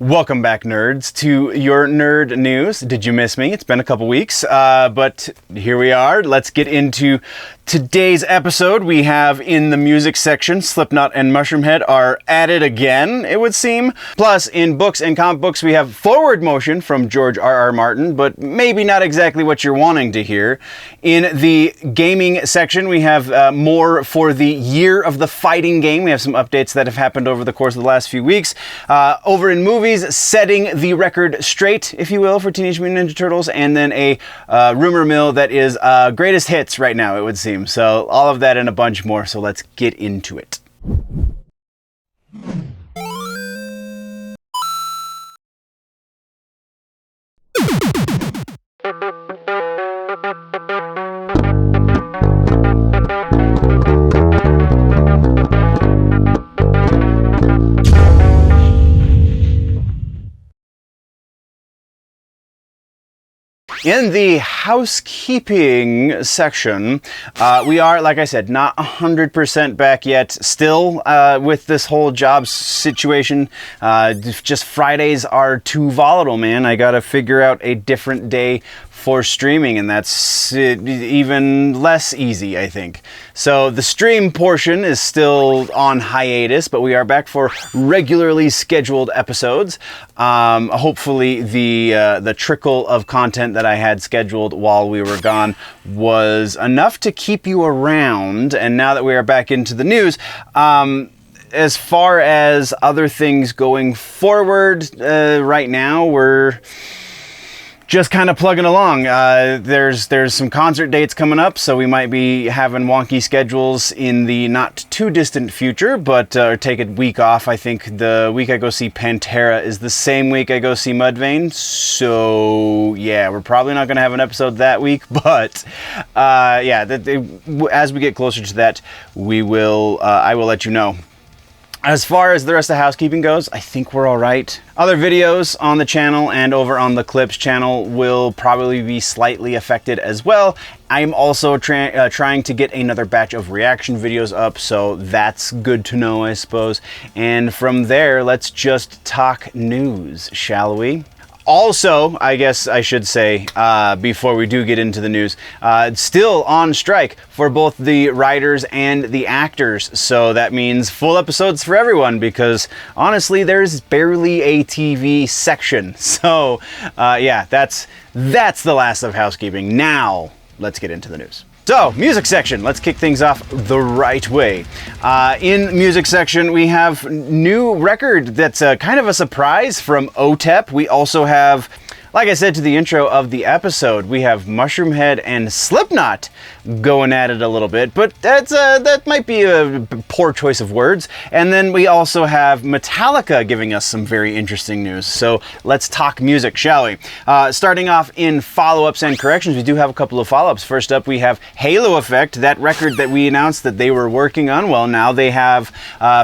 Welcome back, nerds, to your nerd news. Did you miss me? It's been a couple weeks, but here we are. Let's get into today's episode. We have in the music section, Slipknot and Mushroomhead are at it again, it would seem. Plus, in books and comic books, we have Forward Motion from George R.R. Martin, but maybe not exactly what you're wanting to hear. In the gaming section, we have more for the Year of the Fighting Game. We have some updates that have happened over the course of the last few weeks. Over in movies, setting the record straight, if you will, for Teenage Mutant Ninja Turtles, and then a rumor mill that is greatest hits right now, it would seem. So all of that and a bunch more, so let's get into it. In the housekeeping section, we are, like I said, not 100% back yet. Still, with this whole job situation, just Fridays are too volatile, man. I gotta figure out a different day for streaming, and that's even less easy, I think. So the stream portion is still on hiatus, but we are back for regularly scheduled episodes. Hopefully the trickle of content that I had scheduled while we were gone was enough to keep you around, and now that we are back into the news, as far as other things going forward, right now we're just kind of plugging along. There's some concert dates coming up, so we might be having wonky schedules in the not too distant future, but take a week off. I think the week I go see Pantera is the same week I go see Mudvayne, so yeah, we're probably not going to have an episode that week, but yeah, as we get closer to that, I will let you know. As far as the rest of housekeeping goes, I think we're all right. Other videos on the channel and over on the Clips channel will probably be slightly affected as well. I'm also trying to get another batch of reaction videos up, so that's good to know, I suppose. And from there, let's just talk news, shall we? Also, I guess I should say, before we do get into the news, still on strike for both the writers and the actors. So that means full episodes for everyone, because honestly, there's barely a TV section. So yeah, that's the last of housekeeping. Now, let's get into the news. So, music section, let's kick things off the right way. In music section, we have new record that's kind of a surprise from OTEP. We also have, like I said to the intro of the episode, we have Mushroomhead and Slipknot going at it a little bit, but that might be a poor choice of words. And then we also have Metallica giving us some very interesting news. So let's talk music, shall we? Starting off in follow-ups and corrections, we do have a couple of follow-ups. First up, we have Halo Effect, that record that we announced that they were working on. Well, now they have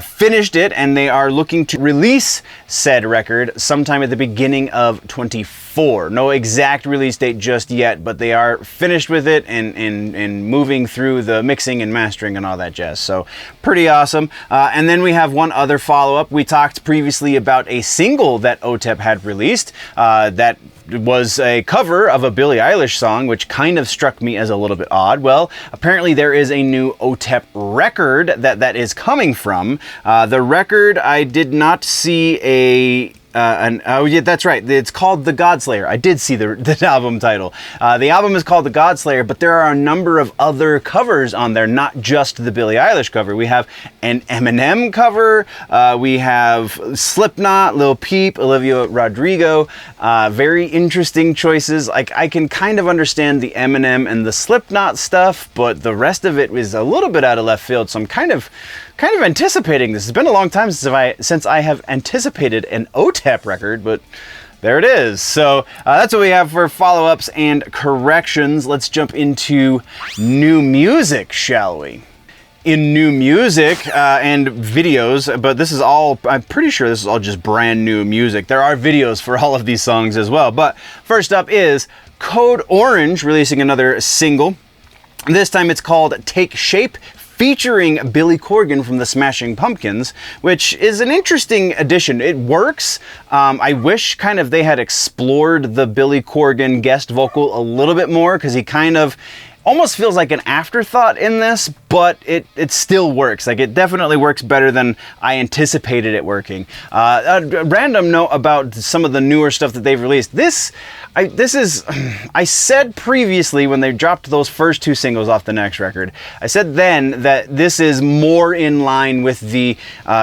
finished it, and they are looking to release said record sometime at the beginning of 2024. No exact release date just yet, but they are finished with it and moving through the mixing and mastering and all that jazz. So pretty awesome. And then we have one other follow-up. We talked previously about a single that OTEP had released that was a cover of a Billie Eilish song, which kind of struck me as a little bit odd. Well, apparently there is a new OTEP record that is coming from. The record, I did not see oh yeah, that's right. It's called The Godslayer. I did see the album title. The album is called The Godslayer, but there are a number of other covers on there, not just the Billie Eilish cover. We have an Eminem cover. We have Slipknot, Lil Peep, Olivia Rodrigo. Very interesting choices. Like, I can kind of understand the Eminem and the Slipknot stuff, but the rest of it was a little bit out of left field. So I'm kind of anticipating this. It's been a long time since I have anticipated an OTEP record, but there it is. So that's what we have for follow-ups and corrections. Let's jump into new music, shall we? In new music and videos, but this is all, I'm pretty sure this is all just brand new music. There are videos for all of these songs as well. But first up is Code Orange releasing another single. This time it's called Take Shape, featuring Billy Corgan from the Smashing Pumpkins, which is an interesting addition. It works. I wish kind of they had explored the Billy Corgan guest vocal a little bit more, because he kind of almost feels like an afterthought in this, but it still works. Like, it definitely works better than I anticipated it working. A random note about some of the newer stuff that they've released. I said previously when they dropped those first 2 singles off the next record, I said then that this is more in line with the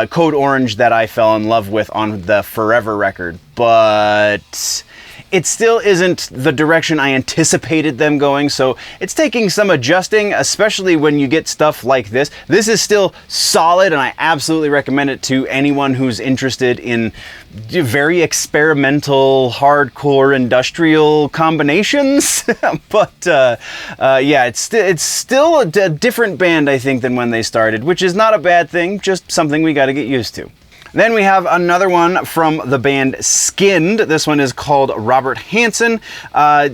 Code Orange that I fell in love with on the Forever record, but it still isn't the direction I anticipated them going, so it's taking some adjusting, especially when you get stuff like this. This is still solid, and I absolutely recommend it to anyone who's interested in very experimental, hardcore, industrial combinations. But yeah, it's still a different band, I think, than when they started, which is not a bad thing, just something we got to get used to. Then we have another one from the band Skinned. This one is called Robert Hansen.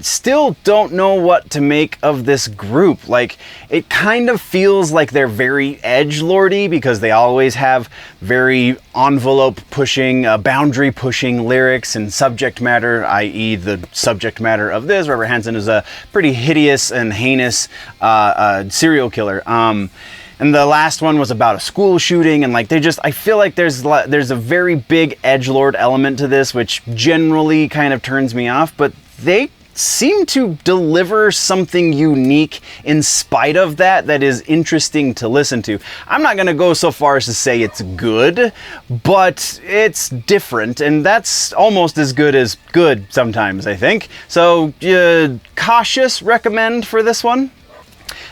Still don't know what to make of this group. Like, it kind of feels like they're very edgelordy, because they always have very envelope-pushing, boundary-pushing lyrics and subject matter, i.e. the subject matter of this. Robert Hansen is a pretty hideous and heinous serial killer. And the last one was about a school shooting, and like I feel like there's a very big edgelord element to this, which generally kind of turns me off, but they seem to deliver something unique in spite of that is interesting to listen to. I'm not going to go so far as to say it's good, but it's different, and that's almost as good as good sometimes, I think. So, cautious recommend for this one.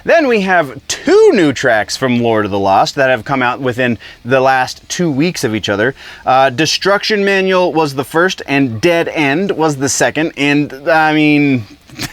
Then we have 2 new tracks from Lord of the Lost that have come out within the last 2 weeks of each other. Destruction Manual was the first, and Dead End was the second. And I mean,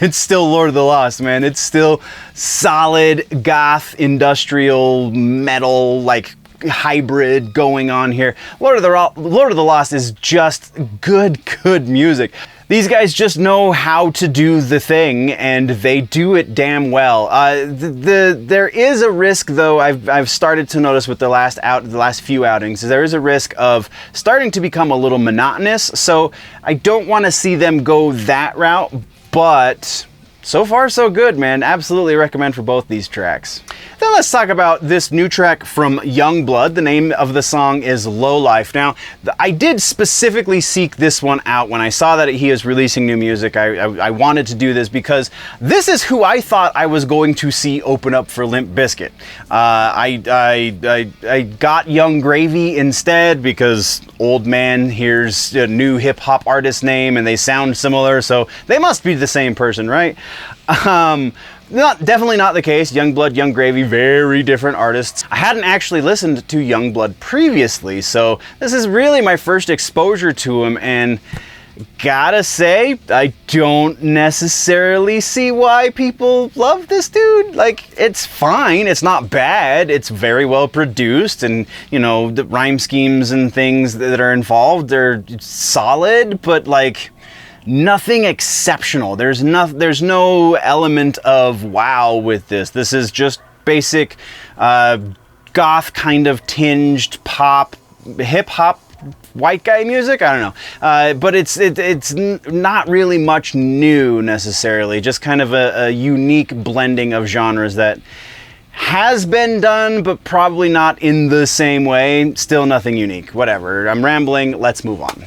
it's still Lord of the Lost, man. It's still solid goth, industrial, metal, like hybrid going on here. Lord of the Lost is just good music. These guys just know how to do the thing, and they do it damn well. There is a risk, though, I've started to notice with the last few outings, there is a risk of starting to become a little monotonous, so I don't want to see them go that route, but so far so good, man. Absolutely recommend for both these tracks. Then let's talk about this new track from Youngblood. The name of the song is Low Life. Now, I did specifically seek this one out when I saw that he is releasing new music. I wanted to do this because this is who I thought I was going to see open up for Limp Bizkit. I got Young Gravy instead because old man hears a new hip hop artist name and they sound similar, so they must be the same person, right? Definitely not the case. Youngblood, Young Gravy, very different artists. I hadn't actually listened to Youngblood previously, so this is really my first exposure to him, and gotta say, I don't necessarily see why people love this dude. Like, it's fine, it's not bad, it's very well produced, and, you know, the rhyme schemes and things that are involved, they're solid, but, like, nothing exceptional. There's no element of wow with this. This is just basic goth kind of tinged pop, hip hop, white guy music. I don't know, but it's not really much new necessarily. Just kind of a unique blending of genres that has been done, but probably not in the same way. Still nothing unique. Whatever. I'm rambling. Let's move on.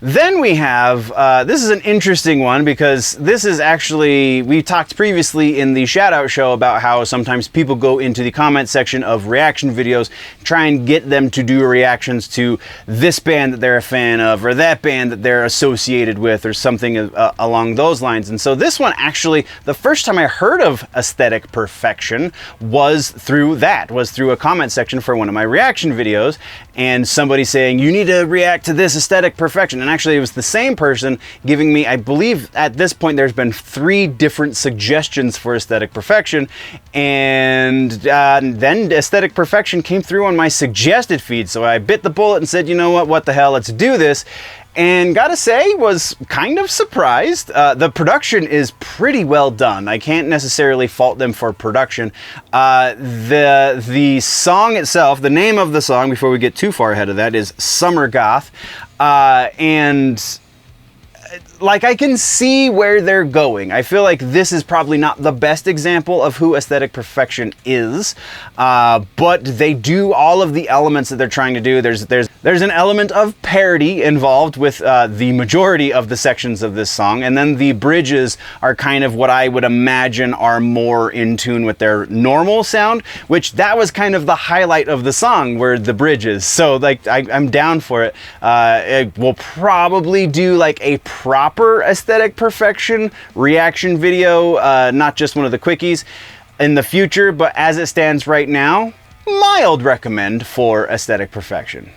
Then we have, this is an interesting one because this is actually, we talked previously in the Shoutout show about how sometimes people go into the comment section of reaction videos, try and get them to do reactions to this band that they're a fan of, or that band that they're associated with, or something along those lines. And so this one actually, the first time I heard of Aesthetic Perfection was through a comment section for one of my reaction videos, and somebody saying, you need to react to this Aesthetic Perfection. And actually, it was the same person giving me, I believe at this point, there's been 3 different suggestions for Aesthetic Perfection. And then Aesthetic Perfection came through on my suggested feed. So I bit the bullet and said, you know what the hell, let's do this. and gotta say, was kind of surprised. The production is pretty well done. I can't necessarily fault them for production. The song itself, the name of the song, before we get too far ahead of that, is Summer Goth, and like, I can see where they're going. I feel like this is probably not the best example of who Aesthetic Perfection is, but they do all of the elements that they're trying to do. There's an element of parody involved with the majority of the sections of this song, and then the bridges are kind of what I would imagine are more in tune with their normal sound, which that was kind of the highlight of the song, were the bridges. So like, I'm down for it. We'll probably do like a proper Aesthetic Perfection reaction video, not just one of the quickies, in the future, but as it stands right now, mild recommend for Aesthetic Perfection.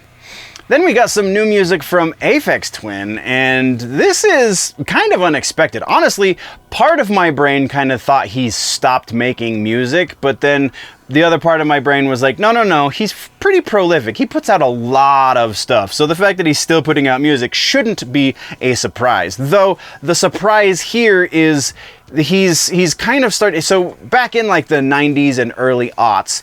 Then we got some new music from Aphex Twin, and this is kind of unexpected. Honestly, part of my brain kind of thought he stopped making music, but then the other part of my brain was like, no, he's pretty prolific. He puts out a lot of stuff. So the fact that he's still putting out music shouldn't be a surprise. Though the surprise here is he's kind of started, so back in like the 90s and early aughts,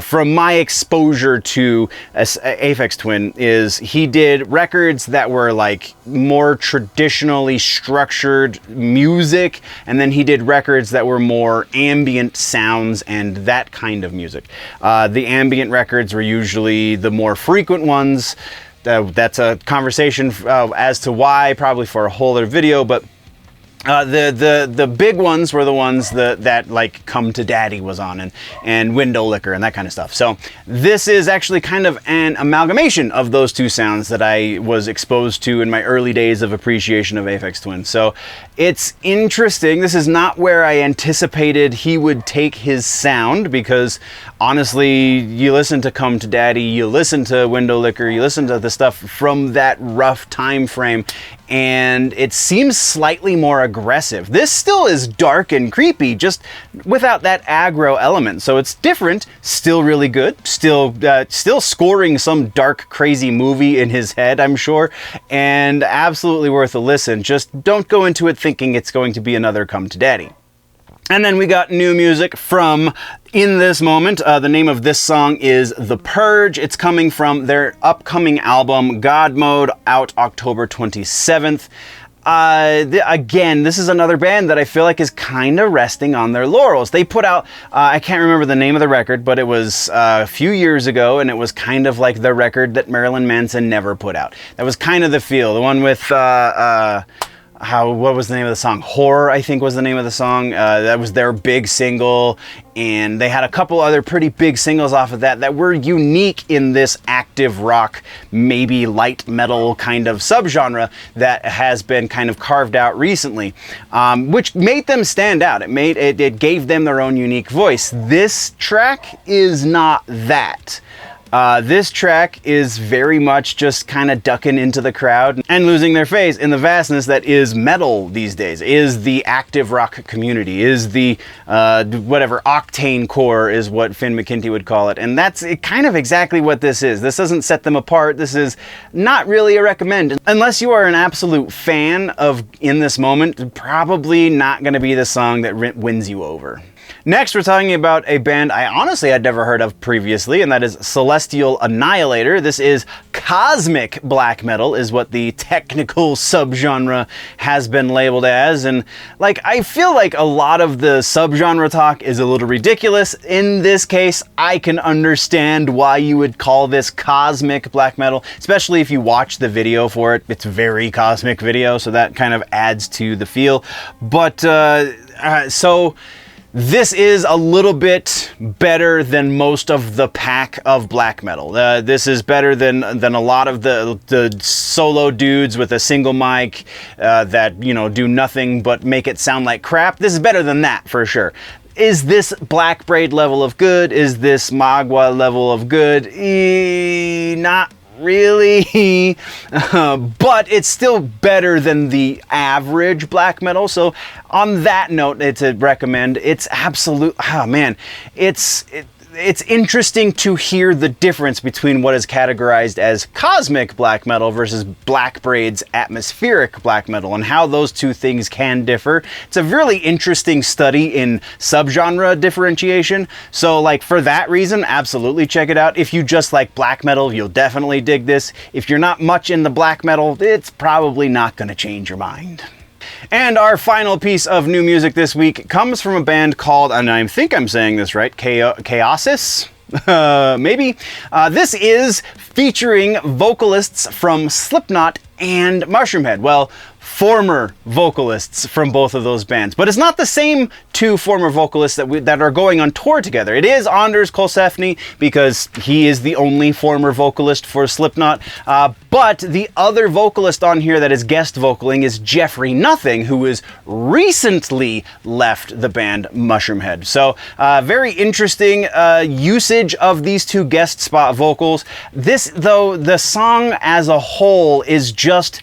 from my exposure to Aphex Twin, is he did records that were like more traditionally structured music, and then he did records that were more ambient sounds and that kind of music. The ambient records were usually the more frequent ones. That's a conversation as to why, probably for a whole other video, but the big ones were the ones that like Come to Daddy was on, and Window Licker and that kind of stuff. So this is actually kind of an amalgamation of those two sounds that I was exposed to in my early days of appreciation of Aphex Twin. So it's interesting. This is not where I anticipated he would take his sound, because honestly, you listen to Come to Daddy, you listen to Window Licker, you listen to the stuff from that rough time frame, and it seems slightly more aggressive. This still is dark and creepy, just without that aggro element. So it's different, still really good, still scoring some dark, crazy movie in his head, I'm sure, and absolutely worth a listen. Just don't go into it thinking it's going to be another Come to Daddy. And then we got new music from In This Moment. The name of this song is The Purge. It's coming from their upcoming album, God Mode, out October 27th. Again, this is another band that I feel like is kind of resting on their laurels. They put out, I can't remember the name of the record, but it was a few years ago, and it was kind of like the record that Marilyn Manson never put out. That was kind of the feel. The one with, what was the name of the song? Horror, I think, was the name of the song. That was their big single, and they had a couple other pretty big singles off of that were unique in this active rock, maybe light metal kind of subgenre that has been kind of carved out recently, which made them stand out. It gave them their own unique voice. This track is not that. This track is very much just kind of ducking into the crowd and losing their face in the vastness that is metal these days, is the active rock community, is the whatever, octane core is what Finn McKenty would call it. And that's kind of exactly what this is. This doesn't set them apart. This is not really a recommend. Unless you are an absolute fan of In This Moment, probably not going to be the song that wins you over. Next, we're talking about a band I honestly had never heard of previously, and that is Celestial Annihilator. This is cosmic black metal, is what the technical subgenre has been labeled as. And like, I feel like a lot of the subgenre talk is a little ridiculous. In this case, I can understand why you would call this cosmic black metal, especially if you watch the video for it. It's very cosmic video, so that kind of adds to the feel. But so this is a little bit better than most of the pack of black metal. This is better than a lot of the solo dudes with a single mic that, you know, do nothing but make it sound like crap. This is better than that for sure. Is this Black Braid level of good? Is this Magua level of good? Not really, but it's still better than the average black metal. So on that note, it's a recommend. It's absolute, oh man, it's it's interesting to hear the difference between what is categorized as cosmic black metal versus Black Braid's atmospheric black metal, and how those two things can differ. It's a really interesting study in subgenre differentiation. So like for that reason, absolutely check it out. If you just like black metal, you'll definitely dig this. If you're not much into black metal, it's probably not going to change your mind. And our final piece of new music this week comes from a band called, and I think I'm saying this right, Chaosis? Maybe. This is featuring vocalists from Slipknot and Mushroomhead. Well, former vocalists from both of those bands. But it's not the same two former vocalists that are going on tour together. It is Anders Kolsefni, because he is the only former vocalist for Slipknot. But the other vocalist on here that is guest vocaling is Jeffrey Nothing, who has recently left the band Mushroomhead. So very interesting usage of these two guest spot vocals. This, though, the song as a whole is just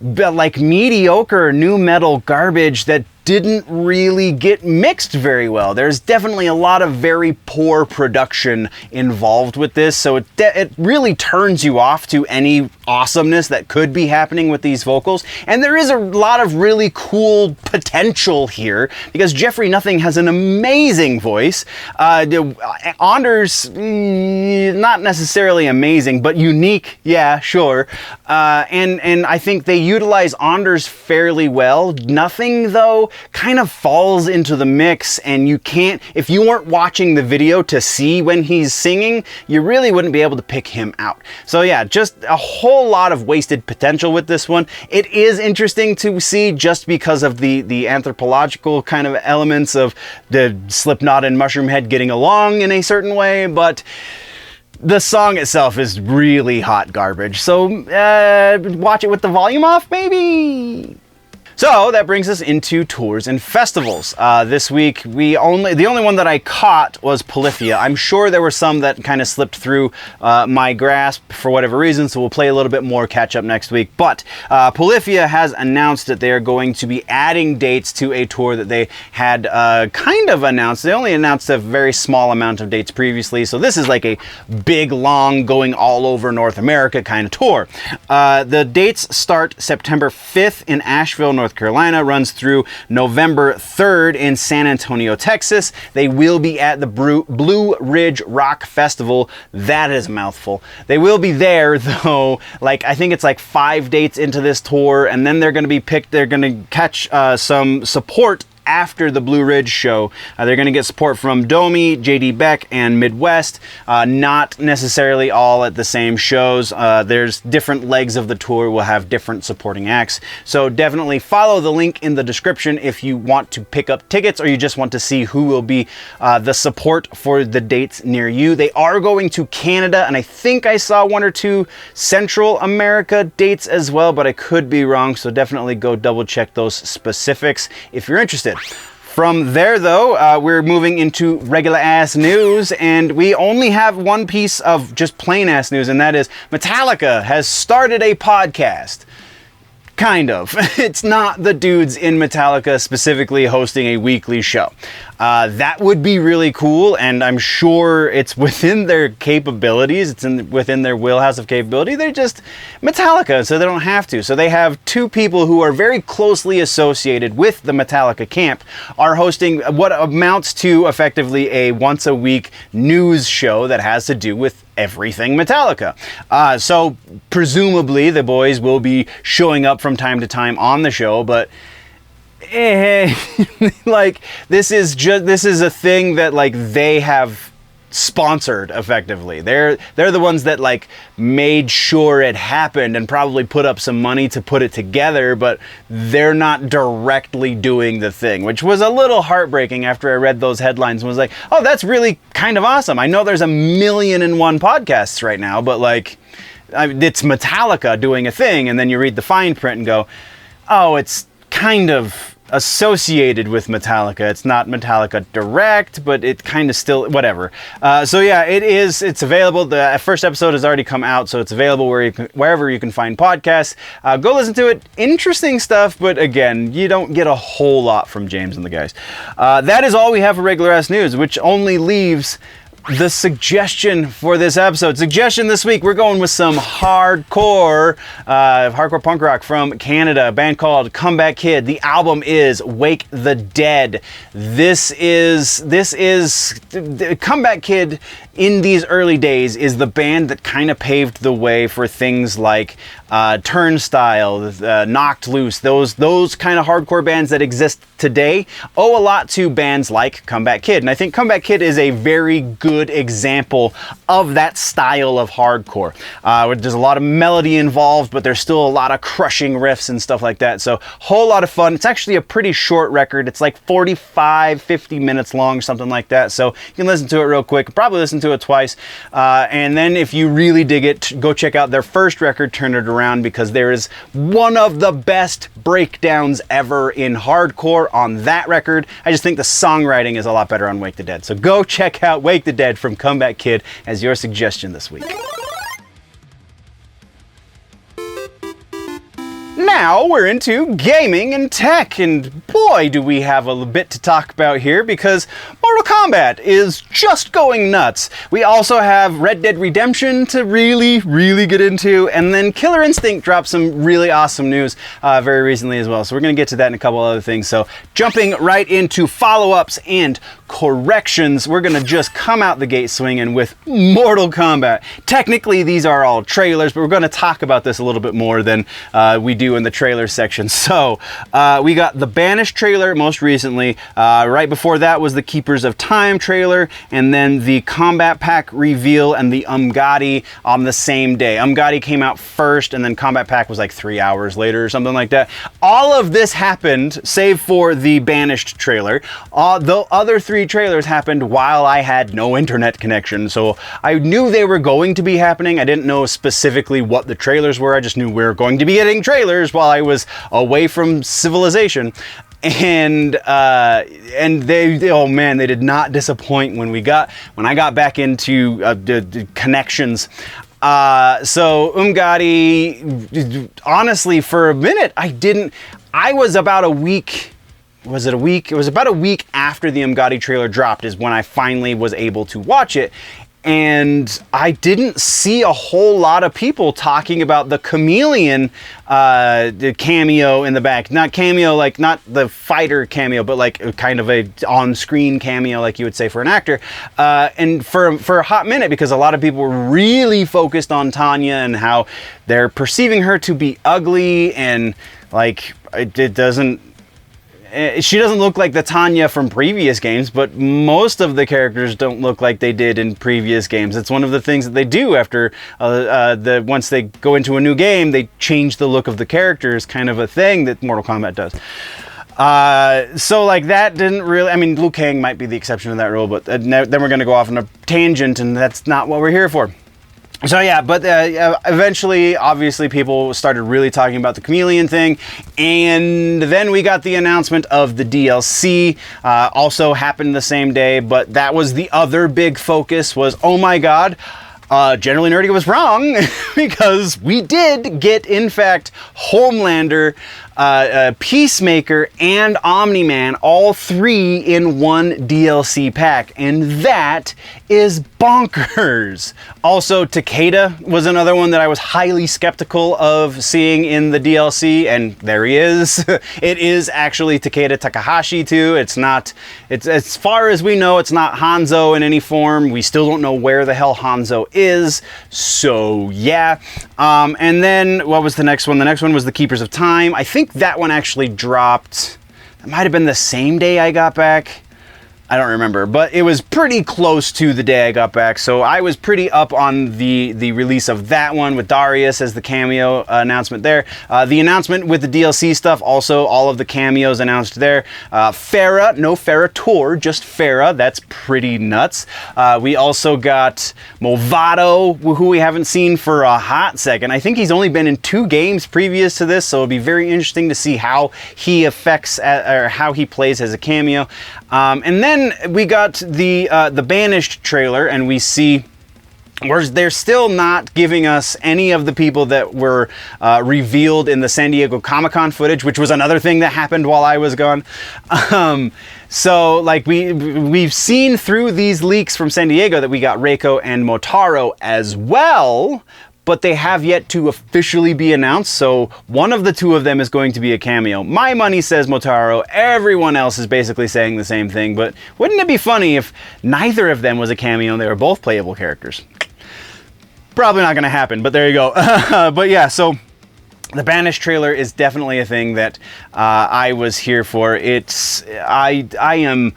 like mediocre nu metal garbage that didn't really get mixed very well. There's definitely a lot of very poor production involved with this, so it really turns you off to any awesomeness that could be happening with these vocals. And there is a lot of really cool potential here, because Jeffrey Nothing has an amazing voice. Anders, not necessarily amazing, but unique, yeah, sure. And I think they utilize Anders fairly well. Nothing, though, kind of falls into the mix, and you can't, if you weren't watching the video to see when he's singing, you really wouldn't be able to pick him out. So yeah, just a whole lot of wasted potential with this one. It is interesting to see just because of the anthropological kind of elements of the Slipknot and Mushroomhead getting along in a certain way, but the song itself is really hot garbage. So watch it with the volume off, maybe. So that brings us into tours and festivals. This week, the only one that I caught was Polyphia. I'm sure there were some that kind of slipped through my grasp for whatever reason, so we'll play a little bit more catch up next week. But Polyphia has announced that they are going to be adding dates to a tour that they had kind of announced. They only announced a very small amount of dates previously, so this is like a big, long, going all over North America kind of tour. The dates start September 5th in Asheville, North Carolina, runs through November 3rd in San Antonio, Texas. They will be at the Blue Ridge Rock Festival. That is a mouthful. They will be there, though, like, I think it's like 5 dates into this tour, and then they're going to be picked, they're going to catch some support after the Blue Ridge show. They're going to get support from Domi, JD Beck, and Midwest. Not necessarily all at the same shows. There's different legs of the tour will have different supporting acts. So definitely follow the link in the description if you want to pick up tickets, or you just want to see who will be the support for the dates near you. They are going to Canada, and I think I saw 1 or 2 Central America dates as well, but I could be wrong. So definitely go double check those specifics if you're interested. From there, though, we're moving into regular ass news, and we only have one piece of just plain ass news, and that is Metallica has started a podcast. Kind of. It's not the dudes in Metallica specifically hosting a weekly show. That would be really cool, and I'm sure it's within their capabilities. It's within their wheelhouse of capability. They're just Metallica, so they don't have to. So they have 2 people who are very closely associated with the Metallica camp are hosting what amounts to effectively a once-a-week news show that has to do with everything Metallica. So presumably the boys will be showing up from time to time on the show, but like this is a thing that like they have sponsored effectively. They're the ones that like made sure it happened and probably put up some money to put it together, but they're not directly doing the thing, which was a little heartbreaking after I read those headlines and was like, oh, that's really kind of awesome. I know there's 1,000,001 podcasts right now, but like it's Metallica doing a thing, and then you read the fine print and go, oh, it's kind of associated with Metallica. It's not Metallica direct, but it kind of still, whatever. So yeah, it's available. The first episode has already come out, so it's available wherever you can find podcasts. Go listen to it. Interesting stuff, but again, you don't get a whole lot from James and the guys. That is all we have for regular ass news, which only leaves the suggestion for this episode. Suggestion this week, we're going with some hardcore punk rock from Canada, a band called Comeback Kid. The album is Wake the Dead. This is Comeback Kid in these early days is the band that kind of paved the way for things like Turnstile, Knocked Loose, those kind of hardcore bands that exist today owe a lot to bands like Comeback Kid. And I think Comeback Kid is a very good example of that style of hardcore. There's a lot of melody involved, but there's still a lot of crushing riffs and stuff like that. So whole lot of fun. It's actually a pretty short record. It's like 45, 50 minutes long, something like that. So you can listen to it real quick, probably listen to it twice. And then if you really dig it, go check out their first record, Turn It Around, because there is one of the best breakdowns ever in hardcore on that record. I just think the songwriting is a lot better on Wake the Dead. So go check out Wake the Dead from Comeback Kid as your suggestion this week. Now we're into gaming and tech, and boy do we have a bit to talk about here because Mortal Kombat is just going nuts. We also have Red Dead Redemption to really get into, and then Killer Instinct dropped some really awesome news very recently as well. So we're going to get to that and a couple other things. So jumping right into follow-ups and corrections, we're going to just come out the gate swinging with Mortal Kombat. Technically these are all trailers, but we're going to talk about this a little bit more than we do in the trailer section. So we got the Banished trailer most recently. Right before that was the Keepers of Time trailer, and then the Combat Pack reveal and the Umgadi on the same day. Umgadi came out first, and then Combat Pack was like 3 hours later or something like that. All of this happened save for the Banished trailer. The other three trailers happened while I had no internet connection, so I knew they were going to be happening. I didn't know specifically what the trailers were. I just knew we were going to be getting trailers while I was away from civilization. And they oh man, they did not disappoint when I got back into the connections. So Umgadi, honestly, for a minute I was about a week. Was it a week? It was about a week after the Umgadi trailer dropped is when I finally was able to watch it. And I didn't see a whole lot of people talking about the Chameleon the cameo in the back. Not cameo, like not the fighter cameo, but like kind of a on-screen cameo, like you would say for an actor. And for a hot minute, because a lot of people were really focused on Tanya and how they're perceiving her to be ugly, and like she doesn't look like the Tanya from previous games, but most of the characters don't look like they did in previous games. It's one of the things that they do after once they go into a new game, they change the look of the characters, kind of a thing that Mortal Kombat does. So like that didn't really, I mean, Liu Kang might be the exception to that rule, but then we're going to go off on a tangent, and that's not what we're here for. So yeah, but eventually, obviously, people started really talking about the Chameleon thing, and then we got the announcement of the DLC. Also happened the same day, but that was the other big focus was, oh my god, Generally Nerdy was wrong, because we did get, in fact, Homelander, Peacemaker, and Omni-Man, all three in one DLC pack, and that is bonkers. Also, Takeda was another one that I was highly skeptical of seeing in the DLC, and there he is. It is actually Takeda Takahashi too. It's as far as we know, it's not Hanzo in any form. We still don't know where the hell Hanzo is. So yeah. And then what was the next one? The next one was the Keepers of Time. I think that one actually dropped. It might have been the same day I got back. I don't remember, but it was pretty close to the day I got back, so I was pretty up on the release of that one with Darius as the cameo announcement there. The announcement with the DLC stuff, also all of the cameos announced there. Farah, no Farah Tour, just Farah, that's pretty nuts. We also got Movado, who we haven't seen for a hot second. I think he's only been in 2 games previous to this, so it'll be very interesting to see how he affects, or how he plays as a cameo. And then we got the Banished trailer, and we see they're still not giving us any of the people that were revealed in the San Diego Comic-Con footage, which was another thing that happened while I was gone. So like we've seen through these leaks from San Diego that we got Reiko and Motaro as well, but they have yet to officially be announced, so one of the two of them is going to be a cameo. My money says Motaro, everyone else is basically saying the same thing, but wouldn't it be funny if neither of them was a cameo and they were both playable characters? Probably not going to happen, but there you go. But yeah, so the Banished trailer is definitely a thing that I was here for. I am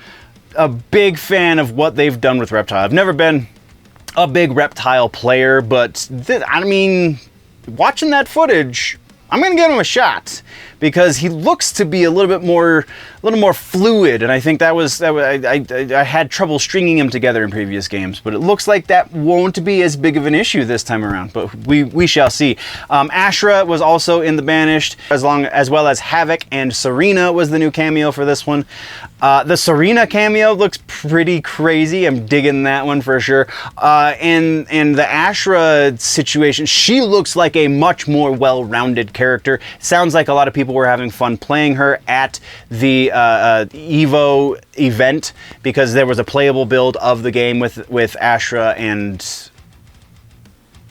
a big fan of what they've done with Reptile. I've never been a big Reptile player, but I mean, watching that footage, I'm gonna give him a shot because he looks to be a little more fluid, and I think I had trouble stringing him together in previous games, but it looks like that won't be as big of an issue this time around, but we shall see. Ashra was also in the Banished, as well as Havoc, and Serena was the new cameo for this one. The Serena cameo looks pretty crazy. I'm digging that one for sure. And the Ashra situation, she looks like a much more well-rounded character. Sounds like a lot of people were having fun playing her at the Evo event because there was a playable build of the game with Ashra and...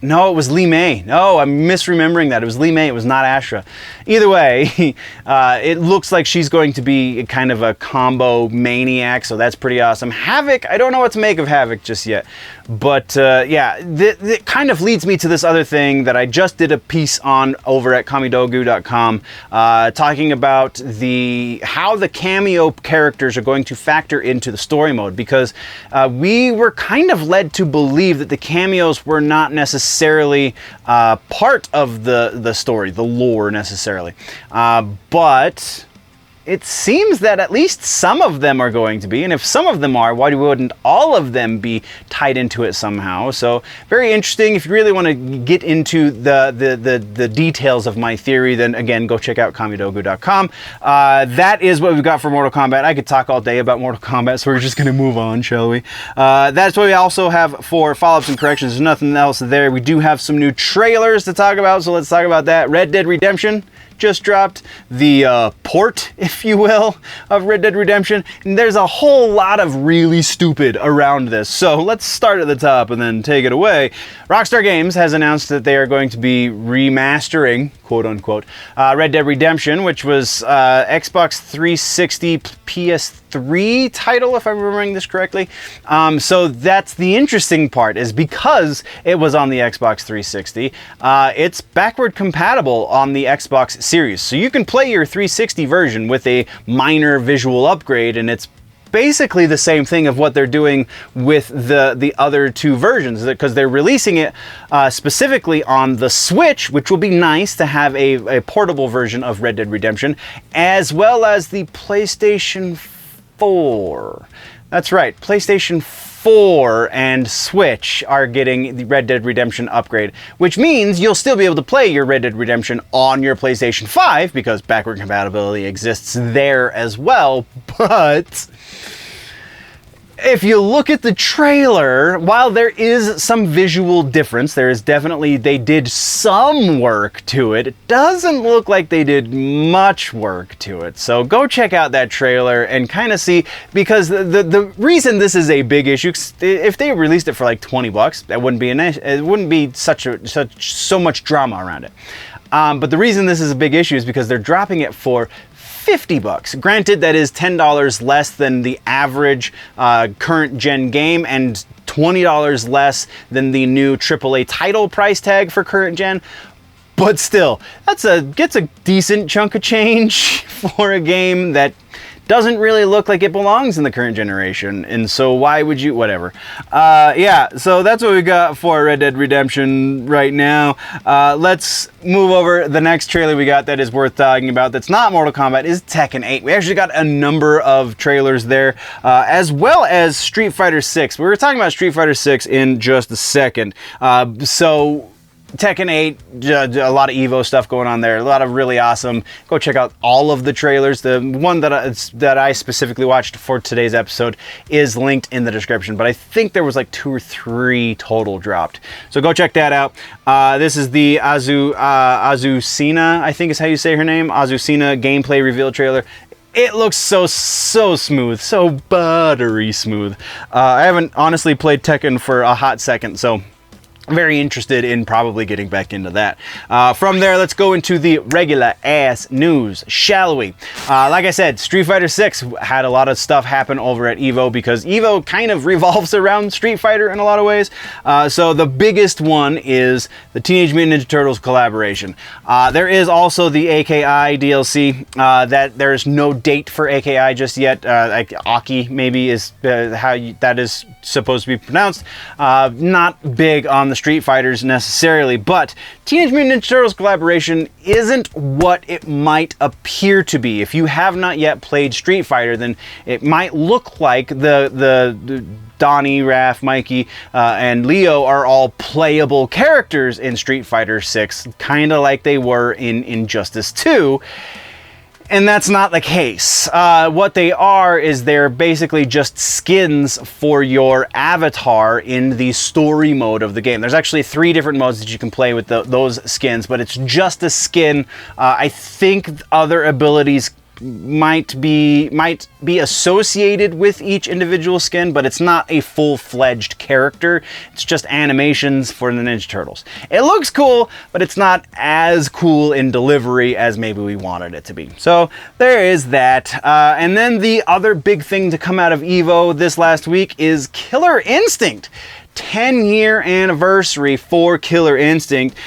No, it was Lee May. No, I'm misremembering that. It was Lee May. It was not Ashra. Either way, it looks like she's going to be kind of a combo maniac, so that's pretty awesome. Havoc, I don't know what to make of Havoc just yet. But yeah, it kind of leads me to this other thing that I just did a piece on over at Kamidogu.com, talking about how the cameo characters are going to factor into the story mode, because we were kind of led to believe that the cameos were not necessarily part of the story, the lore necessarily. But it seems that at least some of them are going to be, and if some of them are, why wouldn't all of them be tied into it somehow? So very interesting. If you really want to get into the details of my theory, then again, go check out Kamidogu.com. That is what we've got for Mortal Kombat. I could talk all day about Mortal Kombat, so we're just going to move on, shall we? That's what we also have for follow-ups and corrections. There's nothing else there. We do have some new trailers to talk about, so let's talk about that. Red Dead Redemption just dropped, the port, if you will, of Red Dead Redemption, and there's a whole lot of really stupid around this. So let's start at the top and then take it away. Rockstar Games has announced that they are going to be remastering, quote unquote, Red Dead Redemption, which was Xbox 360 PS3 title, if I'm remembering this correctly. So that's the interesting part, is because it was on the Xbox 360, it's backward compatible on the Xbox Series. So you can play your 360 version with a minor visual upgrade, and it's basically the same thing of what they're doing with the other two versions, because they're releasing it specifically on the Switch, which will be nice to have a portable version of Red Dead Redemption, as well as the PlayStation 4. That's right, PlayStation 4 and Switch are getting the Red Dead Redemption upgrade, which means you'll still be able to play your Red Dead Redemption on your PlayStation 5, because backward compatibility exists there as well, but if you look at the trailer, while there is some visual difference, there is definitely, they did some work to it. It doesn't look like they did much work to it. So go check out that trailer and kind of see, because the reason this is a big issue, if they released it for like $20, that wouldn't be it wouldn't be so much drama around it. But the reason this is a big issue is because they're dropping it for $50. Granted, that is $10 less than the average current gen game, and $20 less than the new AAA title price tag for current gen. But still, gets a decent chunk of change for a game that doesn't really look like it belongs in the current generation, and so why would you, whatever. Yeah, so that's what we got for Red Dead Redemption right now. Let's move over. The next trailer we got that is worth talking about that's not Mortal Kombat is Tekken 8. We actually got a number of trailers there, as well as Street Fighter 6. We were talking about Street Fighter 6 in just a second. So Tekken 8, a lot of Evo stuff going on there, a lot of really awesome. Go check out all of the trailers. The one that I specifically watched for today's episode is linked in the description, but I think there was like 2 or 3 total dropped. So go check that out. This is the Azucena, I think is how you say her name, Azucena gameplay reveal trailer. It looks so smooth, so buttery smooth. I haven't honestly played Tekken for a hot second, so very interested in probably getting back into that. From there, let's go into the regular ass news, shall we? Like I said, Street Fighter 6 had a lot of stuff happen over at Evo because Evo kind of revolves around Street Fighter in a lot of ways. So the biggest one is the Teenage Mutant Ninja Turtles collaboration. There is also the AKI DLC. That there's no date for AKI just yet. Like Aki maybe is that is supposed to be pronounced. Not big on the Street Fighters necessarily, but Teenage Mutant Ninja Turtles collaboration isn't what it might appear to be. If you have not yet played Street Fighter, then it might look like the Donnie, Raph, Mikey, and Leo are all playable characters in Street Fighter 6, kind of like they were in Injustice 2. And that's not the case. What they are is they're basically just skins for your avatar in the story mode of the game. There's actually 3 different modes that you can play with those skins, but it's just a skin. I think other abilities might be associated with each individual skin, but it's not a full-fledged character. It's just animations for the Ninja Turtles. It looks cool, but it's not as cool in delivery as maybe we wanted it to be. So there is that. And then the other big thing to come out of Evo this last week is Killer Instinct. 10-year anniversary for Killer Instinct.